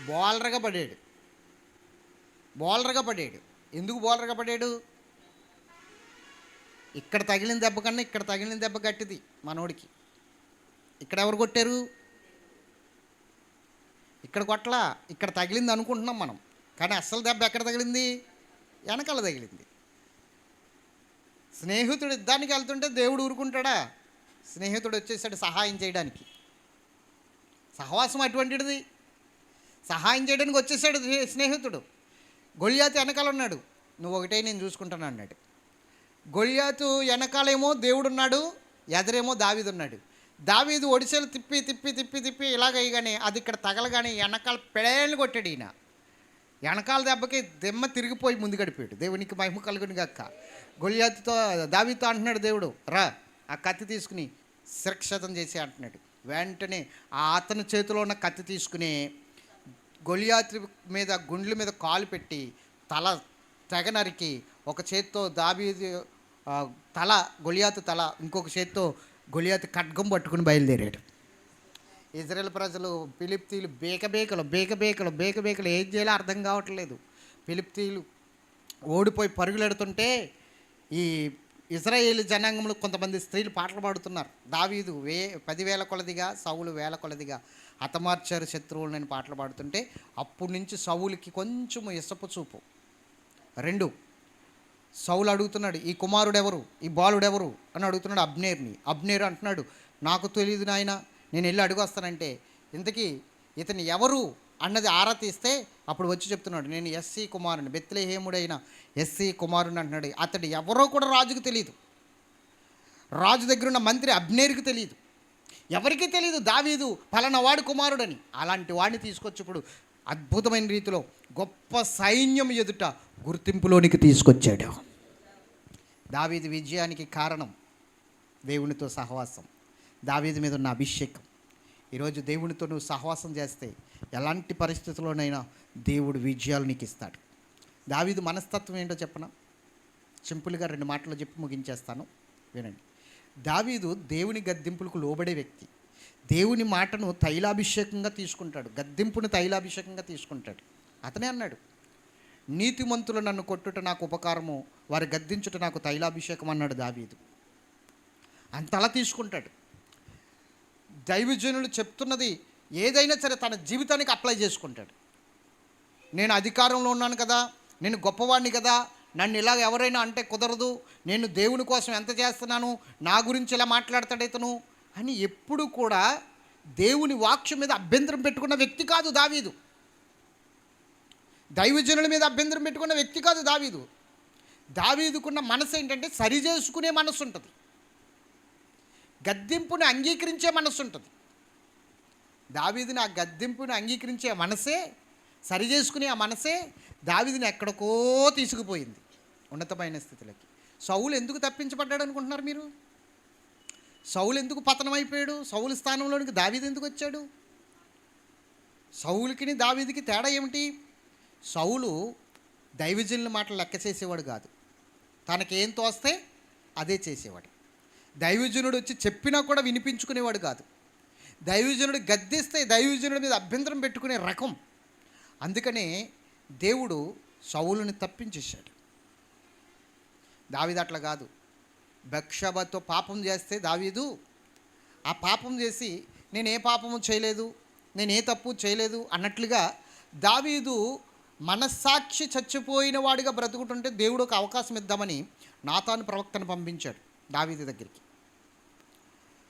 బౌలర్గా పడాడు. ఎందుకు బౌలర్గా పడాడు? ఇక్కడ తగిలిన దెబ్బ కన్నా ఇక్కడ తగిలిన దెబ్బ గట్టిది మనోడికి. ఇక్కడ ఎవరు కొట్టారు? ఇక్కడ కొట్టలా, ఇక్కడ తగిలింది అనుకుంటున్నాం మనం. కానీ అస్సలు దెబ్బ ఎక్కడ తగిలింది? వెనకాల తగిలింది. స్నేహితుడు యుద్ధానికి వెళ్తుంటే దేవుడు ఊరుకుంటాడా? స్నేహితుడు వచ్చేసాడు సహాయం చేయడానికి. సహవాసం అటువంటిది. సహాయం చేయడానికి వచ్చేసాడు స్నేహితుడు. గొలియాతు వెనకాల ఉన్నాడు. నువ్వు ఒకటే నేను చూసుకుంటాను అన్నాడు. గొలియాతు వెనకాలేమో దేవుడున్నాడు, ఎదరేమో దావీదున్నాడు. దావీదు ఒడిసేలు తిప్పి ఇలాగయ్యగానే అది ఇక్కడ తగలగానే వెనకాల పెడేళ్ళు కొట్టాడు. ఈయన వెనకాల దెబ్బకి దిమ్మ తిరిగిపోయి ముందు గడిపాడు. దేవునికి మహిమ కలుగును గాక. గొలియాతుతో దావీదుతో అంటున్నాడు దేవుడు, రా ఆ కత్తి తీసుకుని శిరక్షతం చేసి అంటున్నాడు. వెంటనే ఆ అతని చేతిలో ఉన్న కత్తి తీసుకుని గొలియాతు మీద గుండ్ల మీద కాలు పెట్టి తల తెగ నరికి, ఒక చేత్తో దావీదు గొలియాతు తల, ఇంకొక చేత్తో గొలియాతు ఖడ్గం పట్టుకుని బయలుదేరాడు. ఇజ్రాయేల్ ప్రజలు ఫిలిప్తీయులు బేకబేకలు ఏం చేయాలో అర్థం కావట్లేదు. ఫిలిప్తీయులు ఓడిపోయి పరుగులెడుతుంటే ఈ ఇజ్రాయేల్ జనాంగంలో కొంతమంది స్త్రీలు పాటలు పాడుతున్నారు. దావీదు 10,000 కొలదిగా, సౌలు 1,000 కొలదిగా హతమార్చారు శత్రువులు నేను పాటలు పాడుతుంటే అప్పటి నుంచి సౌలుకి కొంచెం ఇసపు చూపు. 2 సౌలు అడుగుతున్నాడు, ఈ కుమారుడెవరు, ఈ బాలుడెవరు అని అడుగుతున్నాడు అబ్నేర్ని. అబ్నేరు అంటున్నాడు, నాకు తెలియదు నాయన, నేను వెళ్ళి అడుగొస్తానంటే ఇంతకీ ఇతను ఎవరు అన్నది ఆరా తీస్తే అప్పుడు వచ్చి చెప్తున్నాడు, నేను ఎస్సీ కుమారుని, బెత్లెహేముడైన ఎస్సీ కుమారుని అంటున్నాడు. అతడు ఎవరో కూడా రాజుకు తెలియదు. రాజు దగ్గర ఉన్న మంత్రి అబ్నేరుకి తెలియదు, ఎవరికీ తెలియదు దావీదు ఫలానా వాడి కుమారుడని. అలాంటి వాడిని తీసుకొచ్చి ఇప్పుడు అద్భుతమైన రీతిలో గొప్ప సైన్యం ఎదుట గుర్తింపులోనికి తీసుకొచ్చాడు. దావీదు విజయానికి కారణం దేవునితో సహవాసం, దావీదు మీద ఉన్న అభిషేకం. ఈరోజు దేవునితో నువ్వు సహవాసం చేస్తే ఎలాంటి పరిస్థితుల్లోనైనా దేవుడు విజయాలు నీకు ఇస్తాడు. దావీదు మనస్తత్వం ఏంటో చెప్పనా? సింపుల్గా 2 మాటలు చెప్పి ముగించేస్తాను, వినండి. దావీదు దేవుని గద్దింపులకు లోబడే వ్యక్తి. దేవుని మాటను తైలాభిషేకంగా తీసుకుంటాడు, గద్దింపుని తైలాభిషేకంగా తీసుకుంటాడు. అతనే అన్నాడు, నీతిమంతులు నన్ను కొట్టుట నాకు ఉపకారము, వారి గద్దించుట నాకు తైలాభిషేకం అన్నాడు దావీదు. అంతలా తీసుకుంటాడు. దైవజనులు చెప్తున్నది ఏదైనా సరే తన జీవితానికి అప్లై చేసుకుంటాడు. నేను అధికారంలో ఉన్నాను కదా, నేను గొప్పవాడిని కదా, నన్ను ఇలాగ ఎవరైనా అంటే కుదరదు, నేను దేవుని కోసం ఎంత చేస్తున్నాను, నా గురించి ఇలా మాట్లాడతాడు ఇతను అని ఎప్పుడు కూడా దేవుని వాక్యం మీద అభ్యంతరం పెట్టుకున్న వ్యక్తి కాదు దావీదు. దైవజనుల మీద అభ్యంతరం పెట్టుకున్న వ్యక్తి కాదు దావీదు. దావీదుకున్న మనసు ఏంటంటే సరి చేసుకునే మనసు ఉంటుంది, గద్దింపుని అంగీకరించే మనసు ఉంటుంది. దావీదుని ఆ గద్దింపుని అంగీకరించే మనసే, సరి చేసుకునే ఆ మనసే దావీదుని ఎక్కడికో తీసుకుపోయింది ఉన్నతమైన స్థితిలోకి. సౌలు ఎందుకు తప్పించబడ్డాడు అనుకుంటున్నారు మీరు? సౌలు ఎందుకు పతనమైపోయాడు? సౌలు స్థానంలోనికి దావీదు ఎందుకు వచ్చాడు? సౌలుకి దావీదుకి తేడా ఏమిటి? సౌలు దైవజనుల మాటలు లెక్క చేసేవాడు కాదు, తనకేం తోస్తే అదే చేసేవాడు. దైవజనుడు వచ్చి చెప్పినా కూడా వినిపించుకునేవాడు కాదు. దైవజనుడు గద్దిస్తే దైవజనుడి మీద అభ్యంతరం పెట్టుకునే రకం. అందుకనే దేవుడు సౌలుని తప్పించేశాడు. దావీదు అట్లా కాదు. బత్షెబతో పాపం చేస్తే దావీదు ఆ పాపం చేసి నేను ఏ పాపము చేయలేదు, నేను ఏ తప్పు చేయలేదు అన్నట్లుగా దావీదు మనస్సాక్షి చచ్చిపోయిన వాడిగా బ్రతుకుతుంటే దేవుడు ఒక అవకాశం ఇద్దామని నాతాను ప్రవక్తను పంపించాడు దావీదు దగ్గరికి.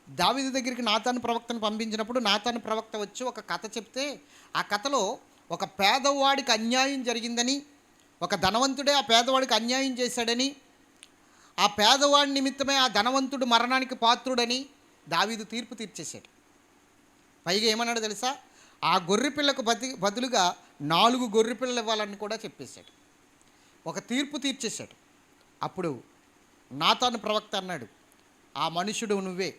దావీదు దగ్గరికి నాతాను ప్రవక్తను పంపించినప్పుడు నాతాను ప్రవక్త వచ్చి ఒక కథ చెప్తే, ఆ కథలో ఒక పేదవాడికి అన్యాయం జరిగిందని, ఒక ధనవంతుడే ఆ పేదవాడికి అన్యాయం చేశాడని, ఆ పేదవాడి నిమిత్తమే ఆ ధనవంతుడు మరణానికి పాత్రుడని దావీదు తీర్పు తీర్చేశాడు. పైగా ఏమన్నాడు తెలుసా? ఆ గొర్రెపిల్లకు బదులుగా 4 గొర్రెపిల్లలు ఇవ్వాలని కూడా చెప్పేశాడు. ఒక తీర్పు తీర్చేశాడు. అప్పుడు నాతాను ప్రవక్త అన్నాడు, ఆ మనుషుడు నువ్వే,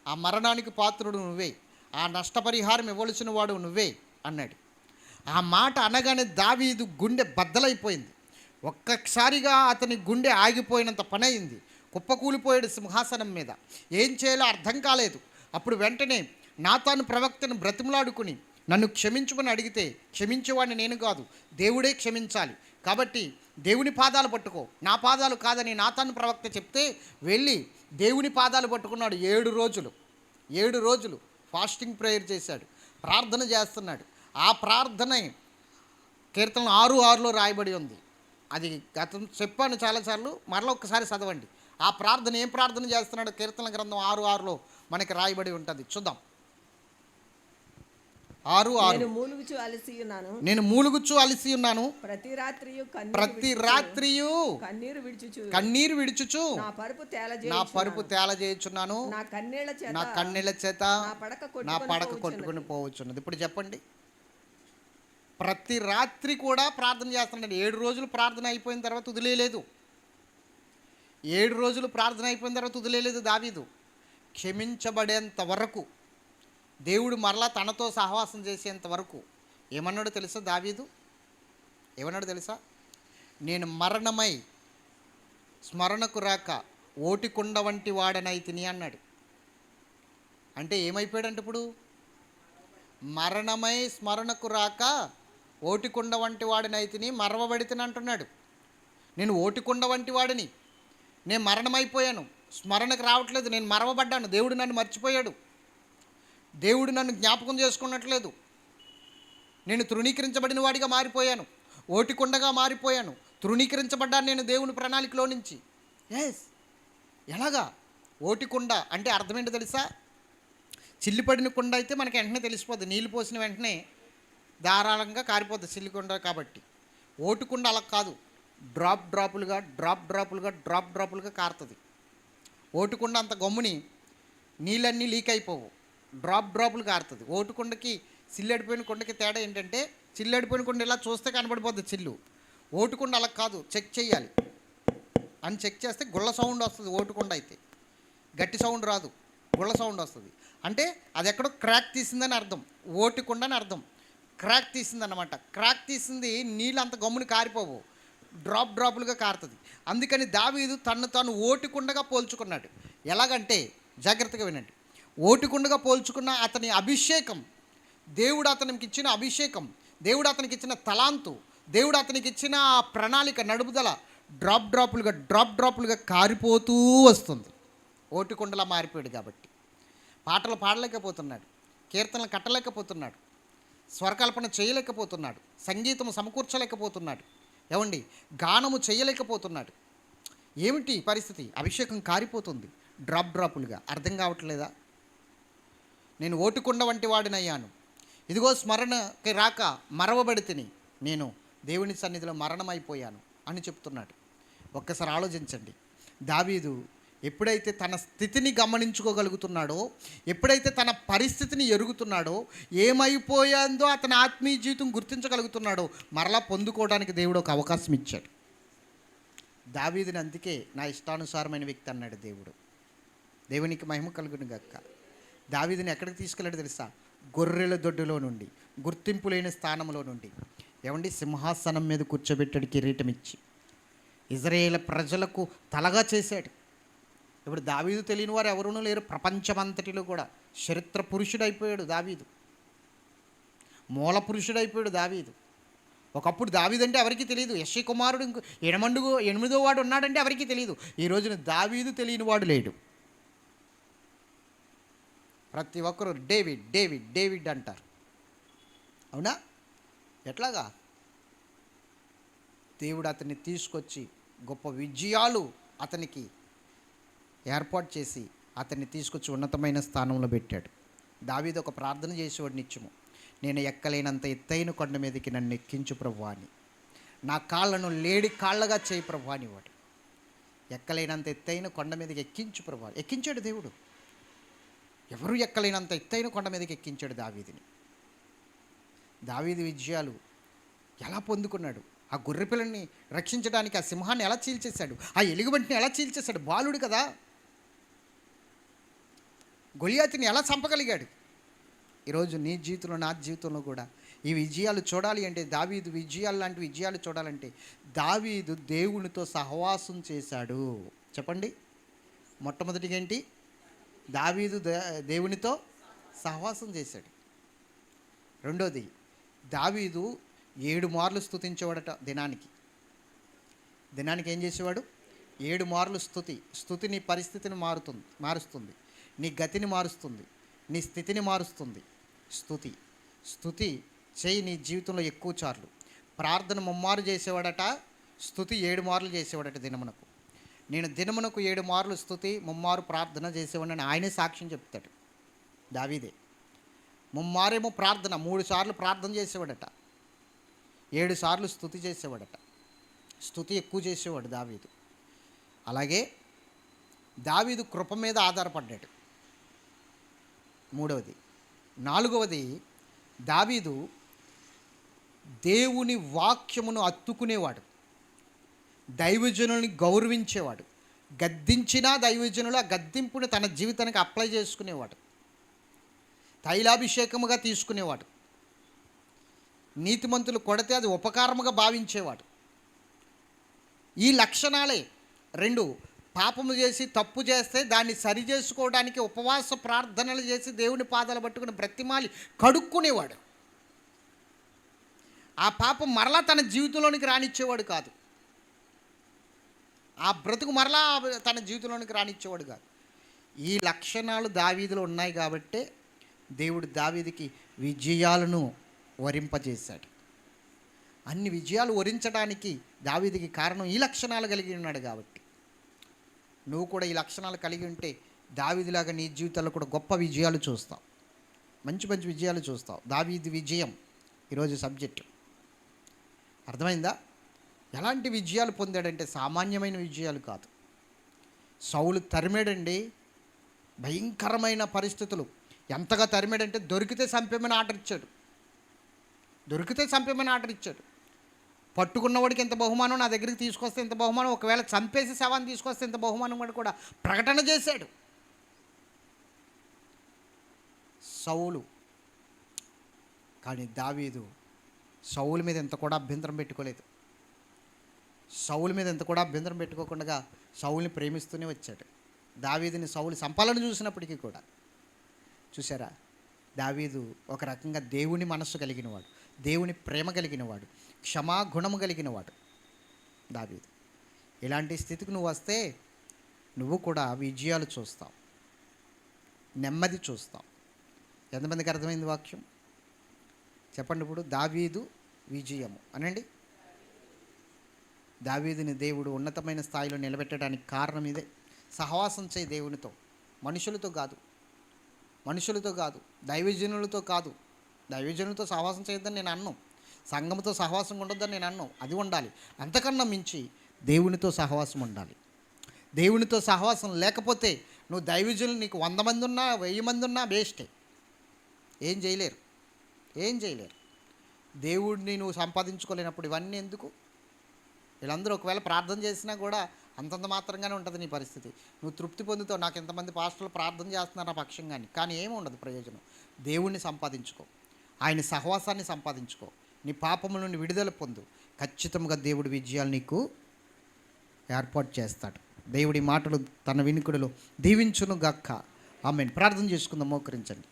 ఆ మరణానికి పాత్రుడు నువ్వే, ఆ నష్టపరిహారం ఇవ్వవలసిన వాడు నువ్వే అన్నాడు. ఆ మాట అనగానే దావీదు గుండె బద్దలైపోయింది. ఒక్కసారిగా అతని గుండె ఆగిపోయినంత పని అయింది. కుప్పకూలిపోయాడు సింహాసనం మీద. ఏం చేయాలో అర్థం కాలేదు. అప్పుడు వెంటనే నాతాను ప్రవక్తను బ్రతిమలాడుకుని నన్ను క్షమించమని అడిగితే, క్షమించేవాడిని నేను కాదు, దేవుడే క్షమించాలి, కాబట్టి దేవుని పాదాలు పట్టుకో, నా పాదాలు కాదని నాతాను ప్రవక్త చెప్తే వెళ్ళి దేవుని పాదాలు పట్టుకున్నాడు. 7 రోజులు ఫాస్టింగ్ ప్రేయర్ చేశాడు, ప్రార్థన చేస్తున్నాడు. ఆ ప్రార్థన కీర్తన 6:6లో రాయబడి ఉంది. అది గతం చెప్పాను చాలాసార్లు, మరలా ఒక్కసారి చదవండి. ఆ ప్రార్థన ఏం ప్రార్థన చేస్తున్నాడు కీర్తన గ్రంథం 6:6లో మనకి రాయబడి ఉంటుంది. చూద్దాం. 6:6 నేను మూలుగుచు అలసి ఉన్నాను, ప్రతి రాత్రియు కన్నీరు విడుచుచు నా పరుపు తేల చేయుచున్నాను, నా కన్నీళ్ల చేత నా పడక కొట్టుకుని పోవచ్చున్నది. ఇప్పుడు చెప్పండి, ప్రతి రాత్రి కూడా ప్రార్థన చేస్తున్నాడు. 7 రోజులు ప్రార్థన అయిపోయిన తర్వాత వదిలేయలేదు. 7 రోజులు ప్రార్థన అయిపోయిన తర్వాత వదిలేయలేదు దావీదు. క్షమించబడేంత వరకు, దేవుడు మరలా తనతో సహవాసం చేసేంత వరకు ఏమన్నాడో తెలుసా దావీదు? ఏమన్నాడు తెలుసా? నేను మరణమై స్మరణకు రాక ఓటికుండ వంటి వాడనైతిని అన్నాడు. అంటే ఏమైపోయాడంటే ఇప్పుడు మరణమై స్మరణకు రాక ఓటికుండ వంటి వాడినైతిని మరవబడితిని అంటున్నాడు. నేను ఓటికుండ వంటి వాడిని, నేను మరణమైపోయాను, స్మరణకు రావట్లేదు, నేను మరవబడ్డాను, దేవుడు నన్ను మర్చిపోయాడు, దేవుడు నన్ను జ్ఞాపకం చేసుకున్నట్లేదు, నేను తృణీకరించబడిన వాడిగా మారిపోయాను, ఓటికుండగా మారిపోయాను, తృణీకరించబడ్డాను నేను దేవుని ప్రణాళికలో నుంచి. ఎలాగా? ఓటికుండ అంటే అర్థం ఏంటో తెలుసా? చిల్లిపడిన కుండ అయితే మనకి వెంటనే తెలిసిపోద్ది, నీళ్ళు పోసిన వెంటనే ధారాళంగా కారిపోద్ది చిల్లికుండ కాబట్టి. ఓటుకుండ అలా కాదు, డ్రాప్ డ్రాపులుగా కారుతుంది. ఓటుకుండ అంత గమ్ముని నీళ్ళన్నీ లీక్ అయిపోవు, డ్రాపులు కారుతుంది. ఓటుకుండకి చిల్లడిపోయిన కుండకి తేడా ఏంటంటే, చిల్లడిపోయిన కుండ ఇలా చూస్తే కనబడిపోద్ది చిల్లు. ఓటుకుండ అలా కాదు, చెక్ చేయాలి. అని చెక్ చేస్తే గుళ్ళ సౌండ్ వస్తుంది. ఓటుకుండ అయితే గట్టి సౌండ్ రాదు, గుళ్ళ సౌండ్ వస్తుంది. అంటే అది ఎక్కడో క్రాక్ తీసిందని అర్థం, ఓటుకుండ అని అర్థం. క్రాక్ తీసిందన్నమాట. క్రాక్ తీసింది నీళ్ళు అంత గమ్ముని కారిపోవు, డ్రాపులుగా కారుతుంది. అందుకని దావీదు తన్ను తాను ఓటికుండగా పోల్చుకున్నాడు. ఎలాగంటే జాగ్రత్తగా వినండి. ఓటికుండగా పోల్చుకున్న అతని అభిషేకం, దేవుడు అతనికి ఇచ్చిన అభిషేకం, దేవుడు అతనికి ఇచ్చిన తలాంతు, దేవుడు అతనికి ఇచ్చిన ప్రణాళిక, నడుపుదల డ్రాపులుగా కారిపోతూ వస్తుంది. ఓటికుండలా మారిపోయాడు కాబట్టి పాటలు పాడలేకపోతున్నాడు, కీర్తనలు కట్టలేకపోతున్నాడు, స్వరకల్పన చేయలేకపోతున్నాడు, సంగీతం సమకూర్చలేకపోతున్నాడు, ఏమండి గానము చేయలేకపోతున్నాడు. ఏమిటి పరిస్థితి? అభిషేకం కారిపోతుంది డ్రాపులుగా. అర్థం కావట్లేదా? నేను ఓటుకుండ వంటి వాడినయ్యాను, ఇదిగో స్మరణకి రాక మరవబడి తిని నేను దేవుని సన్నిధిలో మరణమైపోయాను అని చెప్తున్నాడు. ఒక్కసారి ఆలోచించండి. దావీదు ఎప్పుడైతే తన స్థితిని గమనించుకోగలుగుతున్నాడో, ఎప్పుడైతే తన పరిస్థితిని ఎరుగుతున్నాడో, ఏమైపోయిందో అతని ఆత్మీయ జీవితం గుర్తించగలుగుతున్నాడో, మరలా పొందుకోవడానికి దేవుడు ఒక అవకాశం ఇచ్చాడు. దావీదుని అందుకే నా ఇష్టానుసారమైన వ్యక్తి అన్నాడు దేవుడు. దేవునికి మహిమ కలుగును గాక. దావీదుని ఎక్కడికి తీసుకెళ్ళాడు తెలుసా? గొర్రెల దొడ్డులో నుండి, గుర్తింపు లేని స్థానంలో నుండి, ఏమండి సింహాసనం మీద కూర్చోబెట్టాడు, కిరీటం ఇచ్చి ఇజ్రాయేల్ ప్రజలకు తలగా చేశాడు. ఇప్పుడు దావీదు తెలియని వారు ఎవరూ లేరు ప్రపంచమంతటిలో కూడా. చరిత్ర పురుషుడైపోయాడు దావీదు, మూల పురుషుడైపోయాడు దావీదు. ఒకప్పుడు దావీదు అంటే ఎవరికి తెలియదు. యెష్షయి కుమారుడు ఎనిమిదో వాడు ఉన్నాడంటే ఎవరికి తెలియదు. ఈ రోజున దావీదు తెలియని వాడు లేడు. ప్రతి ఒక్కరు డేవిడ్ డేవిడ్ డేవిడ్ అంటారు. అవునా? ఎట్లాగా? దేవుడు అతన్ని తీసుకొచ్చి గొప్ప విజయాలు అతనికి ఏర్పాటు చేసి అతన్ని తీసుకొచ్చి ఉన్నతమైన స్థానంలో పెట్టాడు. దావీదు ఒక ప్రార్థన చేసేవాడు నిత్యము. నేను ఎక్కలేనంత ఎత్తైన కొండ మీదకి నన్ను ఎక్కించు ప్రభువా అని, నా కాళ్ళను లేడి కాళ్ళగా చేయి ప్రభువా అని. వాడు ఎక్కలేనంత ఎత్తైన కొండ మీదకి ఎక్కించు ప్రభువా. ఎక్కించాడు దేవుడు. ఎవరు ఎక్కలేనంత ఎత్తైన కొండ మీదకి ఎక్కించాడు దావీదుని. దావీదు విజయాలు ఎలా పొందుకున్నాడు? ఆ గొర్రెపిల్లని రక్షించడానికి ఆ సింహాన్ని ఎలా చీల్చేశాడు? ఆ ఎలుగుబంటిని ఎలా చీల్చేశాడు? బాలుడు కదా, గొలియాతుని ఎలా చంపగలిగాడు? ఈరోజు నీ జీవితంలో, నా జీవితంలో కూడా ఈ విజయాలు చూడాలి అంటే, దావీదు విజయాలు లాంటి విజయాలు చూడాలంటే, దావీదు దేవునితో సహవాసం చేశాడు. చెప్పండి. మొట్టమొదటిగా ఏంటి? దావీదు దేవునితో సహవాసం చేశాడు. రెండోది, దావీదు 7 మార్లు స్తుతించేవాడట దినానికి. ఏం చేసేవాడు? 7 మార్లు స్తుతి నీ పరిస్థితిని మారుస్తుంది, నీ గతిని మారుస్తుంది, నీ స్థితిని మారుస్తుంది. స్తుతి చేయి నీ జీవితంలో ఎక్కువ సార్లు. ప్రార్థన ముమ్మారు చేసేవాడట, స్తుతి 7 మార్లు చేసేవాడట దినమునకు. నేను దినమునకు 7 మార్లు స్తుతి, ముమ్మారు ప్రార్థన చేసేవాడిని ఆయనే సాక్ష్యం చెప్తాడు. దావీదే ముమ్మారేమో ప్రార్థన, 3 సార్లు ప్రార్థన చేసేవాడట, 7 సార్లు స్తుతి చేసేవాడట. స్తుతి ఎక్కువ చేసేవాడు దావీదు. అలాగే దావీదు కృప మీద ఆధారపడ్డాడు. మూడవది. నాలుగవది, దావీదు దేవుని వాక్యమును అత్తుకునేవాడు, దైవజనుల్ని గౌరవించేవాడు. గద్దించినా దైవజనులు ఆ గద్దింపుని తన జీవితానికి అప్లై చేసుకునేవాడు, తైలాభిషేకముగా తీసుకునేవాడు. నీతిమంతులు కొడితే అది ఉపకారముగా భావించేవాడు. ఈ లక్షణాలే 2. పాపము చేసి తప్పు చేస్తే దాన్ని సరి చేసుకోవడానికి ఉపవాస ప్రార్థనలు చేసి దేవుని పాదాలు పట్టుకుని బ్రతిమాలి కడుక్కునేవాడు. ఆ పాపం మరలా తన జీవితంలోనికి రానిచ్చేవాడు కాదు. ఆ బ్రతుకు మరలా తన జీవితంలోనికి రానిచ్చేవాడు కాదు. ఈ లక్షణాలు దావీదులో ఉన్నాయి కాబట్టే దేవుడు దావీదుకి విజయాలను వరింపజేశాడు. అన్ని విజయాలు వరించడానికి దావీదుకి కారణం ఈ లక్షణాలు కలిగి ఉన్నాడు కాబట్టి. నువ్వు కూడా ఈ లక్షణాలు కలిగి ఉంటే దావీదులాగా నీ జీవితాల్లో కూడా గొప్ప విజయాలు చూస్తావు, మంచి మంచి విజయాలు చూస్తావు. దావీదు విజయం ఈరోజు సబ్జెక్టు. అర్థమైందా? ఎలాంటి విజయాలు పొందాడంటే సామాన్యమైన విజయాలు కాదు. సౌలు తరిమాడండి, భయంకరమైన పరిస్థితులు. ఎంతగా తరిమాడంటే దొరికితే చంపేమని ఆర్డర్ ఇచ్చాడు. పట్టుకున్నవాడికి ఎంత బహుమానం, నా దగ్గరికి తీసుకొస్తే ఎంత బహుమానం, ఒకవేళ చంపేసి శవాన్ని తీసుకొస్తే ఎంత బహుమానం కూడా ప్రకటన చేశాడు సౌలు. కానీ దావీదు సౌలు మీద ఎంత కూడా అభ్యంతరం పెట్టుకోలేదు. సౌలు మీద ఎంత కూడా అభ్యంతరం పెట్టుకోకుండా సౌలుని ప్రేమిస్తూనే వచ్చాడు. దావీదుని సౌలు సంపాలన చూసినప్పటికీ కూడా చూసారా, దావీదు ఒక రకంగా దేవుని మనస్సు కలిగినవాడు, దేవుని ప్రేమ కలిగినవాడు, క్షమాగుణము కలిగినవాడు దావీదు. ఇలాంటి స్థితికి నువ్వు వస్తే నువ్వు కూడా విజయాలు చూస్తావు, నెమ్మది చూస్తావు. ఎంతమందికి అర్థమైంది వాక్యం చెప్పండి. ఇప్పుడు దావీదు విజయము అనండి. దావీదుని దేవుడు ఉన్నతమైన స్థాయిలో నిలబెట్టడానికి కారణం ఇదే. సహవాసం చేయి దేవునితో, మనుషులతో కాదు, దైవజనులతో కాదు. దైవజనులతో సహవాసం చేయొద్దని నేను అన్నాను, సంఘంతో సహవాసం ఉండొద్దని నేను అన్నాను, అది ఉండాలి. అంతకన్నా మించి దేవునితో సహవాసం ఉండాలి. దేవునితో సహవాసం లేకపోతే నువ్వు దైవజనులు నీకు 100 మంది ఉన్నా 1000 మంది ఉన్నా వేస్టే, ఏం చేయలేరు. దేవుడిని నువ్వు సంపాదించుకోలేనప్పుడు ఇవన్నీ ఎందుకు? వీళ్ళందరూ ఒకవేళ ప్రార్థన చేసినా కూడా అంతంత మాత్రంగానే ఉంటుంది నీ పరిస్థితి. నువ్వు తృప్తి పొందుతావు, నాకు ఎంతమంది పాస్టర్లు ప్రార్థన చేస్తున్నారు నా పక్షంగాని, కానీ ఏమి ఉండదు ప్రయోజనం. దేవుణ్ణి సంపాదించుకో, ఆయన సహవాసాన్ని సంపాదించుకో, నీ పాపముల నుండి విడుదల పొందు. ఖచ్చితంగా దేవుడి విజయాలు నీకు ఏర్పాటు చేస్తాడు. దేవుడి మాటలు తన వినికుడిలో దీవించును గక్క. ఆమేన్. ప్రార్థన చేసుకుందాం, మోకరించండి.